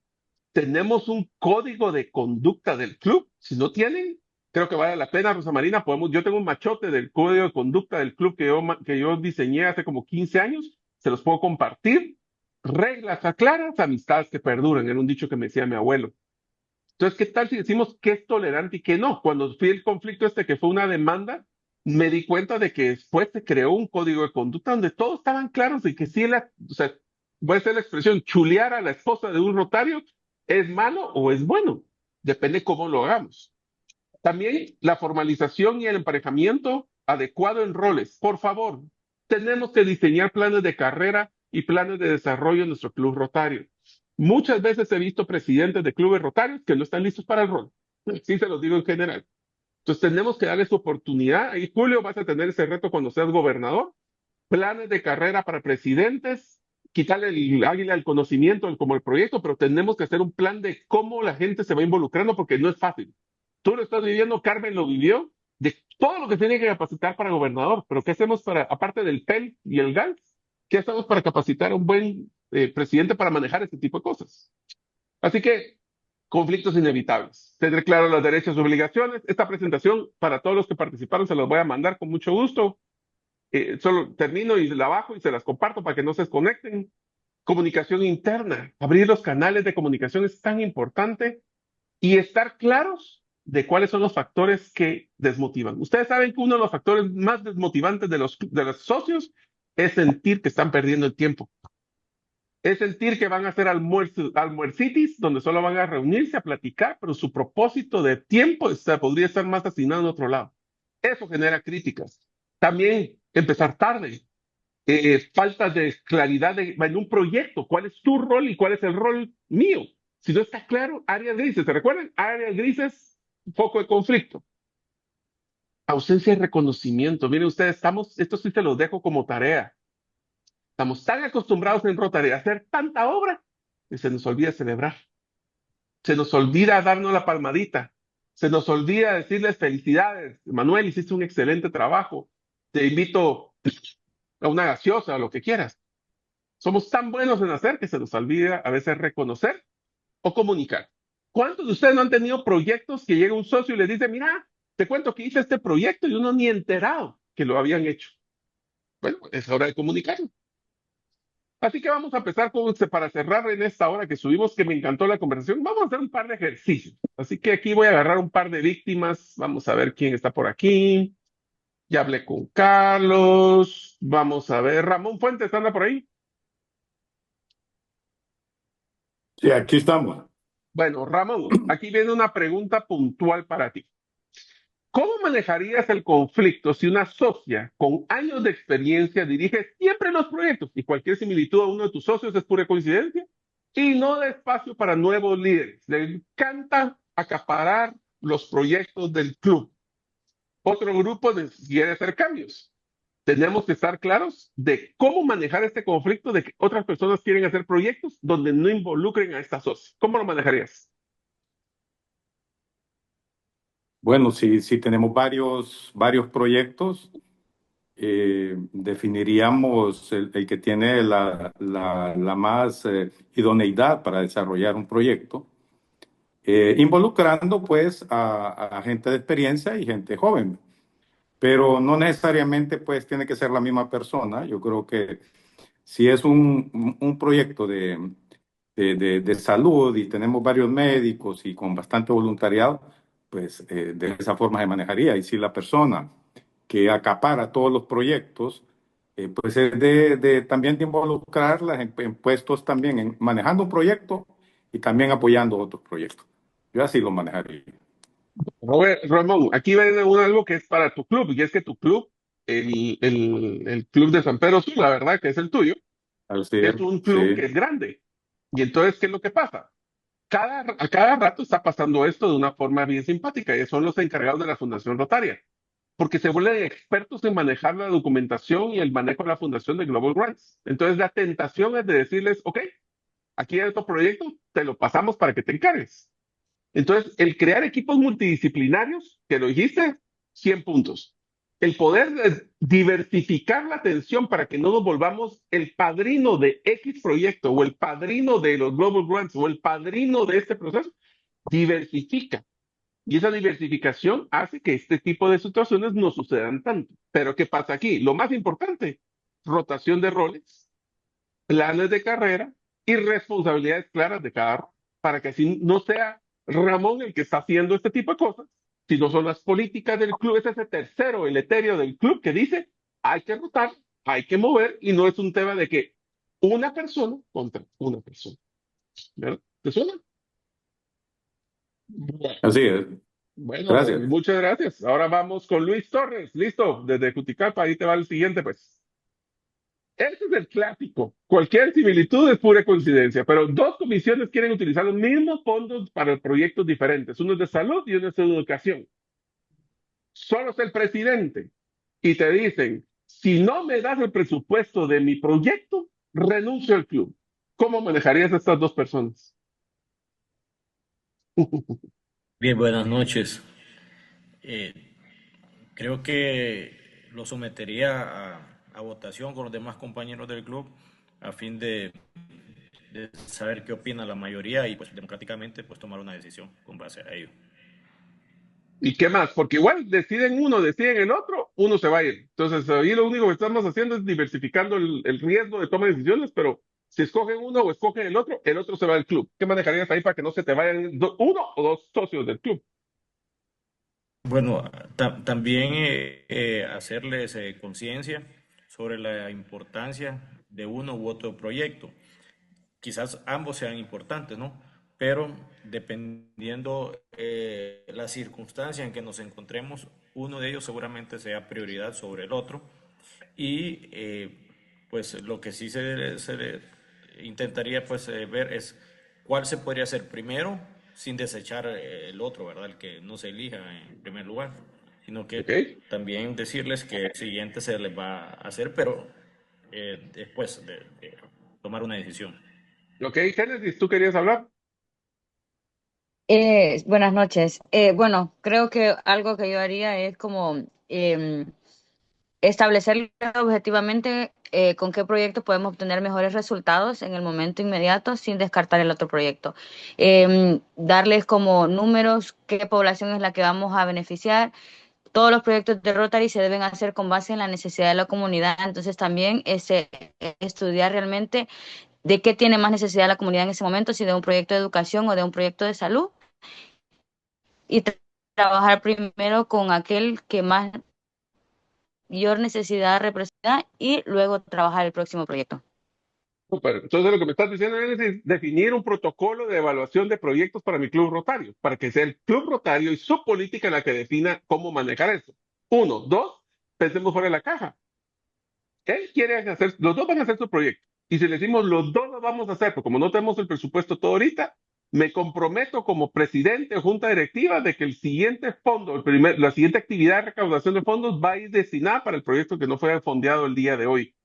Tenemos un código de conducta del club. Si no tienen, creo que vale la pena, Rosa Marina. Yo tengo un machote del código de conducta del club que yo diseñé hace como 15 años. Se los puedo compartir. Reglas claras, amistades que perduran. Era un dicho que me decía mi abuelo. Entonces, ¿qué tal si decimos qué es tolerante y qué no? Cuando fui el conflicto que fue una demanda, me di cuenta de que después se creó un código de conducta donde todos estaban claros de que sí, o sea, voy a hacer la expresión, chulear a la esposa de un rotario, ¿es malo o es bueno? Depende cómo lo hagamos. También la formalización y el emparejamiento adecuado en roles. Por favor, tenemos que diseñar planes de carrera y planes de desarrollo en nuestro club rotario. Muchas veces he visto presidentes de clubes rotarios que no están listos para el rol. Sí, se los digo en general. Entonces tenemos que darles oportunidad. Ahí, Julio, vas a tener ese reto cuando seas gobernador. Planes de carrera para presidentes, quitarle el águila al conocimiento como el proyecto, pero tenemos que hacer un plan de cómo la gente se va involucrando porque no es fácil. Tú lo estás viviendo, Carmen lo vivió, de todo lo que tiene que capacitar para gobernador, pero ¿qué hacemos para, aparte del PEL y el GAL, qué hacemos para capacitar a un buen presidente para manejar este tipo de cosas? Así que, conflictos inevitables. Tendré claro los derechos y obligaciones. Esta presentación, para todos los que participaron, se los voy a mandar con mucho gusto. Solo termino y la bajo y se las comparto para que no se desconecten. Comunicación interna. Abrir los canales de comunicación es tan importante y estar claros de cuáles son los factores que desmotivan. Ustedes saben que uno de los factores más desmotivantes de los socios es sentir que están perdiendo el tiempo. Es sentir que van a hacer almuercitis, donde solo van a reunirse a platicar, pero su propósito de tiempo podría estar más asignado en otro lado. Eso genera críticas. También empezar tarde. Falta de claridad en un proyecto. ¿Cuál es tu rol y cuál es el rol mío? Si no está claro, áreas grises. ¿Se recuerdan? Áreas grises, foco de conflicto. Ausencia de reconocimiento. Miren ustedes, esto sí se los dejo como tarea. Estamos tan acostumbrados en Rotary a hacer tanta obra que se nos olvida celebrar. Se nos olvida darnos la palmadita. Se nos olvida decirles felicidades. Manuel, hiciste un excelente trabajo. Te invito a una gaseosa o lo que quieras. Somos tan buenos en hacer que se nos olvida a veces reconocer o comunicar. ¿Cuántos de ustedes no han tenido proyectos que llega un socio y les dice, mira, te cuento que hice este proyecto y uno ni enterado que lo habían hecho? Bueno, es hora de comunicarlo. Así que vamos a empezar para cerrar en esta hora que subimos, que me encantó la conversación. Vamos a hacer un par de ejercicios. Así que aquí voy a agarrar un par de víctimas. Vamos a ver quién está por aquí. Ya hablé con Carlos. Vamos a ver. Ramón Fuentes, ¿anda por ahí? Sí, aquí estamos. Bueno, Ramón, aquí viene una pregunta puntual para ti. ¿Cómo manejarías el conflicto si una socia con años de experiencia dirige siempre los proyectos y cualquier similitud a uno de tus socios es pura coincidencia y no da espacio para nuevos líderes? Le encanta acaparar los proyectos del club. Otro grupo quiere hacer cambios. Tenemos que estar claros de cómo manejar este conflicto de que otras personas quieren hacer proyectos donde no involucren a esta socia. ¿Cómo lo manejarías? Bueno, si tenemos varios proyectos, definiríamos el que tiene la más idoneidad para desarrollar un proyecto, involucrando pues a gente de experiencia y gente joven, pero no necesariamente pues tiene que ser la misma persona. Yo creo que si es un proyecto de salud y tenemos varios médicos y con bastante voluntariado, pues de esa forma se manejaría. Y si la persona que acapara todos los proyectos, pues es también de involucrarlas en puestos también, en manejando un proyecto y también apoyando otros proyectos. Yo así lo manejaría. Ramón, aquí viene algo que es para tu club, y es que tu club, el club de San Pedro Sula, la verdad que es el tuyo, Así es un club sí. que es grande. Y entonces, ¿qué es lo que pasa? A cada rato está pasando esto de una forma bien simpática, y son los encargados de la Fundación Rotaria, porque se vuelven expertos en manejar la documentación y el manejo de la fundación de Global Grants. Entonces, la tentación es de decirles, ok, aquí hay otro proyecto, te lo pasamos para que te encargues. Entonces, el crear equipos multidisciplinarios, que lo dijiste, 100 puntos. El poder diversificar la atención para que no nos volvamos el padrino de X proyecto o el padrino de los Global Grants o el padrino de este proceso, diversifica. Y esa diversificación hace que este tipo de situaciones no sucedan tanto. Pero ¿qué pasa aquí? Lo más importante, rotación de roles, planes de carrera y responsabilidades claras de cada rol, para que así no sea Ramón el que está haciendo este tipo de cosas, sino son las políticas del club, es ese tercero, el etéreo del club que dice, hay que rotar, hay que mover, y no es un tema de que una persona contra una persona. ¿Verdad? ¿Te suena? Bueno, Así es. bueno, Gracias. muchas gracias. Ahora vamos con Luis Torres. Listo, desde Juticalpa, ahí te va el siguiente, pues. Este es el clásico. Cualquier similitud es pura coincidencia, pero dos comisiones quieren utilizar los mismos fondos para proyectos diferentes. Uno es de salud y uno es de educación. Solo es el presidente. Y te dicen, si no me das el presupuesto de mi proyecto, renuncio al club. ¿Cómo manejarías a estas dos personas? Bien, buenas noches. Eh, Creo que lo sometería a votación con los demás compañeros del club a fin de saber qué opina la mayoría y pues democráticamente pues tomar una decisión con base a ello. ¿Y qué más? Porque igual deciden uno, deciden el otro, uno se va a ir. Entonces, ahí lo único que estamos haciendo es diversificando el riesgo de toma de decisiones, pero si escogen uno o escogen el otro se va del club. ¿Qué manejarías ahí para que no se te vayan uno o dos socios del club? Bueno, también hacerles conciencia sobre la importancia de uno u otro proyecto. Quizás ambos sean importantes, ¿no? Pero dependiendo la circunstancia en que nos encontremos, uno de ellos seguramente sea prioridad sobre el otro. Y pues lo que sí se intentaría pues ver es cuál se podría hacer primero sin desechar el otro, ¿verdad? El que no se elija en primer lugar, sino que ¿Ok? también decirles que el siguiente se les va a hacer, pero después de tomar una decisión. ¿Ok, Génesis? ¿Tú querías hablar? Buenas noches. Bueno, creo que algo que yo haría es como establecer objetivamente con qué proyecto podemos obtener mejores resultados en el momento inmediato sin descartar el otro proyecto. Darles como números qué población es la que vamos a beneficiar. Todos los proyectos de Rotary se deben hacer con base en la necesidad de la comunidad. Entonces también estudiar realmente de qué tiene más necesidad la comunidad en ese momento, si de un proyecto de educación o de un proyecto de salud, y trabajar primero con aquel que más mayor necesidad representa y luego trabajar el próximo proyecto. Súper. Entonces, lo que me estás diciendo es definir un protocolo de evaluación de proyectos para mi club rotario, para que sea el club rotario y su política la que defina cómo manejar eso. Uno. Dos, pensemos fuera de la caja. Él quiere hacer, los dos van a hacer su proyecto. Y si le decimos los dos lo vamos a hacer, pero como no tenemos el presupuesto todo ahorita, me comprometo como presidente o junta directiva de que el siguiente fondo, la siguiente actividad de recaudación de fondos va a ir destinada para el proyecto que no fue fondeado el día de hoy.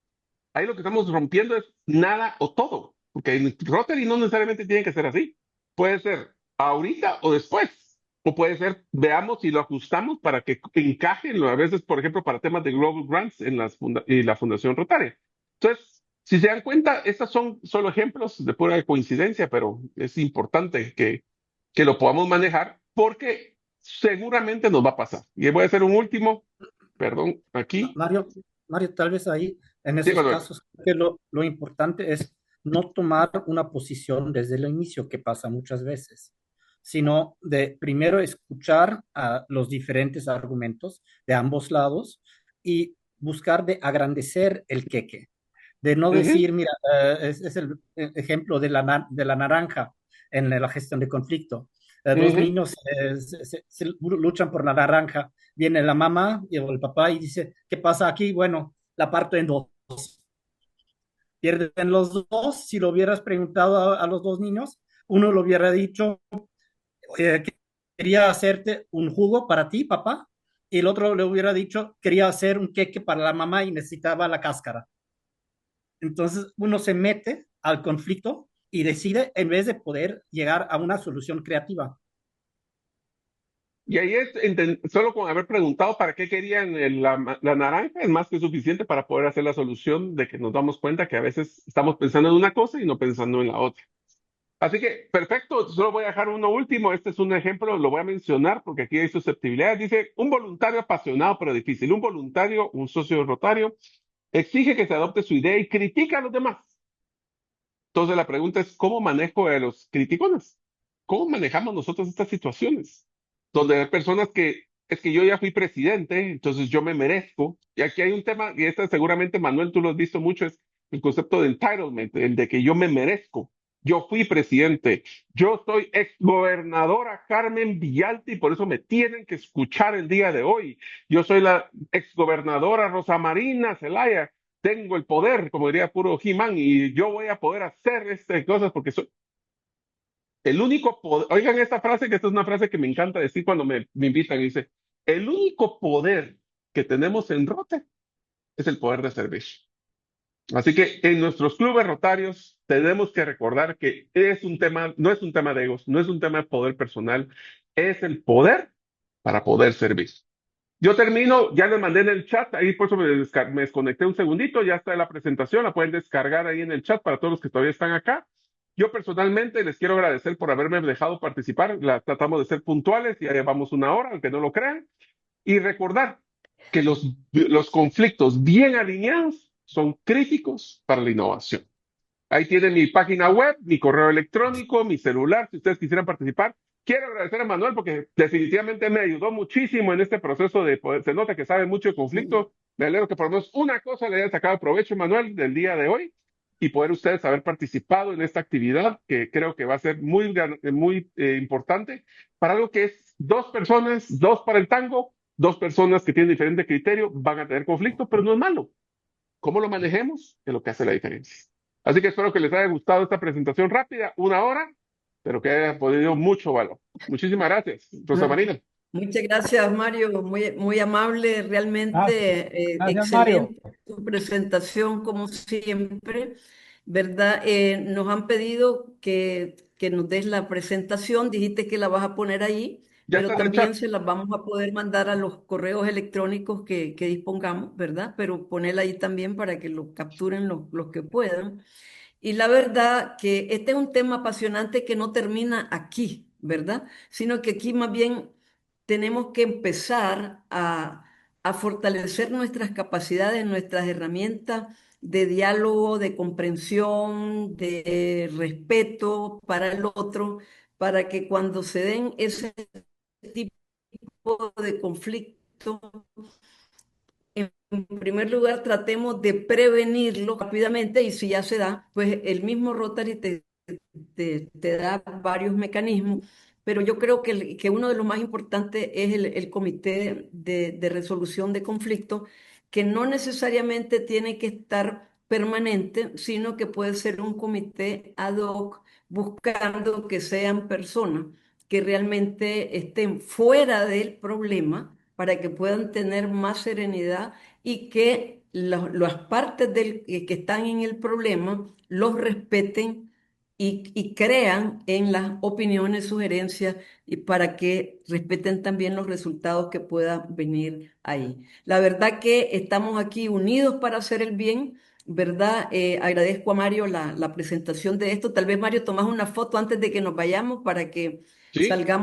Ahí lo que estamos rompiendo es nada o todo, porque el Rotary no necesariamente tiene que ser así. Puede ser ahorita o después, o puede ser, veamos si lo ajustamos para que encaje, a veces, por ejemplo, para temas de Global Grants en y la Fundación Rotaria. Entonces, si se dan cuenta, estos son solo ejemplos de pura coincidencia, pero es importante que lo podamos manejar porque seguramente nos va a pasar. Y voy a hacer un último, perdón, aquí. Mario, Mario, tal vez ahí, en Sí, esos Manuel. casos, que lo importante es no tomar una posición desde el inicio, que pasa muchas veces, sino de primero escuchar a los diferentes argumentos de ambos lados y buscar de agrandecer el queque, de no Ujú, decir, mira, es el ejemplo de de la naranja en la gestión de conflicto. Dos ujú. niños se luchan por la naranja, viene la mamá o el papá y dice, ¿qué pasa aquí? Bueno, la parto en dos. Pierden los dos. Si lo hubieras preguntado a los dos niños, uno le hubiera dicho, que quería hacerte un jugo para ti, papá, y el otro le hubiera dicho, quería hacer un queque para la mamá y necesitaba la cáscara. Entonces uno se mete al conflicto y decide en vez de poder llegar a una solución creativa. Y ahí es, solo con haber preguntado para qué querían la naranja, es más que suficiente para poder hacer la solución de que nos damos cuenta que a veces estamos pensando en una cosa y no pensando en la otra. Así que, perfecto, solo voy a dejar uno último. Este es un ejemplo, lo voy a mencionar porque aquí hay susceptibilidad. Dice, un voluntario apasionado pero difícil. Un voluntario, un socio rotario, exige que se adopte su idea y critica a los demás. Entonces la pregunta es, ¿cómo manejo a los criticones? ¿Cómo manejamos nosotros estas situaciones? Donde hay personas que, es que yo ya fui presidente, entonces yo me merezco. Y aquí hay un tema, y este seguramente, Manuel, tú lo has visto mucho, es el concepto de entitlement, el de que yo me merezco. Yo fui presidente, yo soy exgobernadora Carmen Villalta y por eso me tienen que escuchar el día de hoy. Yo soy la exgobernadora Rosa Marina Zelaya, tengo el poder, como diría puro He-Man, y yo voy a poder hacer estas cosas porque soy el único poder. Oigan esta frase, que esta es una frase que me encanta decir cuando me invitan, y dice, el único poder que tenemos en Rote es el poder de servir. Así que en nuestros clubes rotarios tenemos que recordar que es un tema, no es un tema de egos, no es un tema de poder personal, es el poder para poder servir. Yo termino, ya les mandé en el chat, ahí por eso me desconecté un segundito, ya está la presentación, la pueden descargar ahí en el chat para todos los que todavía están acá. Yo personalmente les quiero agradecer por haberme dejado participar, tratamos de ser puntuales, ya llevamos una hora, aunque no lo crean, y recordar que los conflictos bien alineados son críticos para la innovación. Ahí tienen mi página web, mi correo electrónico, mi celular, si ustedes quisieran participar. Quiero agradecer a Manuel porque definitivamente me ayudó muchísimo en este proceso de poder, se nota que sabe mucho de conflicto. Me alegro que por lo menos una cosa le haya sacado provecho, Manuel, del día de hoy y poder ustedes haber participado en esta actividad que creo que va a ser muy importante para algo que es dos personas, dos para el tango, dos personas que tienen diferente criterio, van a tener conflicto, pero no es malo. ¿Cómo lo manejemos? Es lo que hace la diferencia. Así que espero que les haya gustado esta presentación rápida, una hora, pero que haya podido mucho valor. Muchísimas gracias, Rosa Marina. Muchas gracias, Mario. Muy amable, realmente Gracias, Mario. excelente tu presentación, como siempre, ¿verdad? Nos han pedido que nos des la presentación. Dijiste que la vas a poner ahí, Ya pero está en el también chat. se las vamos a poder mandar a los correos electrónicos que dispongamos, ¿verdad? Pero ponerla ahí también para que lo capturen los que puedan. Y la verdad que este es un tema apasionante que no termina aquí, ¿verdad? Sino que aquí más bien tenemos que empezar a fortalecer nuestras capacidades, nuestras herramientas de diálogo, de comprensión, de respeto para el otro, para que cuando se den ese tipo de conflictos, en primer lugar, tratemos de prevenirlo rápidamente y si ya se da, pues el mismo Rotary te da varios mecanismos, pero yo creo que uno de los más importantes es el comité de resolución de conflictos, que no necesariamente tiene que estar permanente, sino que puede ser un comité ad hoc buscando que sean personas que realmente estén fuera del problema para que puedan tener más serenidad y que las partes que están en el problema los respeten y crean en las opiniones, sugerencias y para que respeten también los resultados que puedan venir ahí. La verdad que estamos aquí unidos para hacer el bien, ¿verdad? Agradezco a Mario la presentación de esto. Tal vez, Mario, tomas una foto antes de que nos vayamos para que Sí. salgamos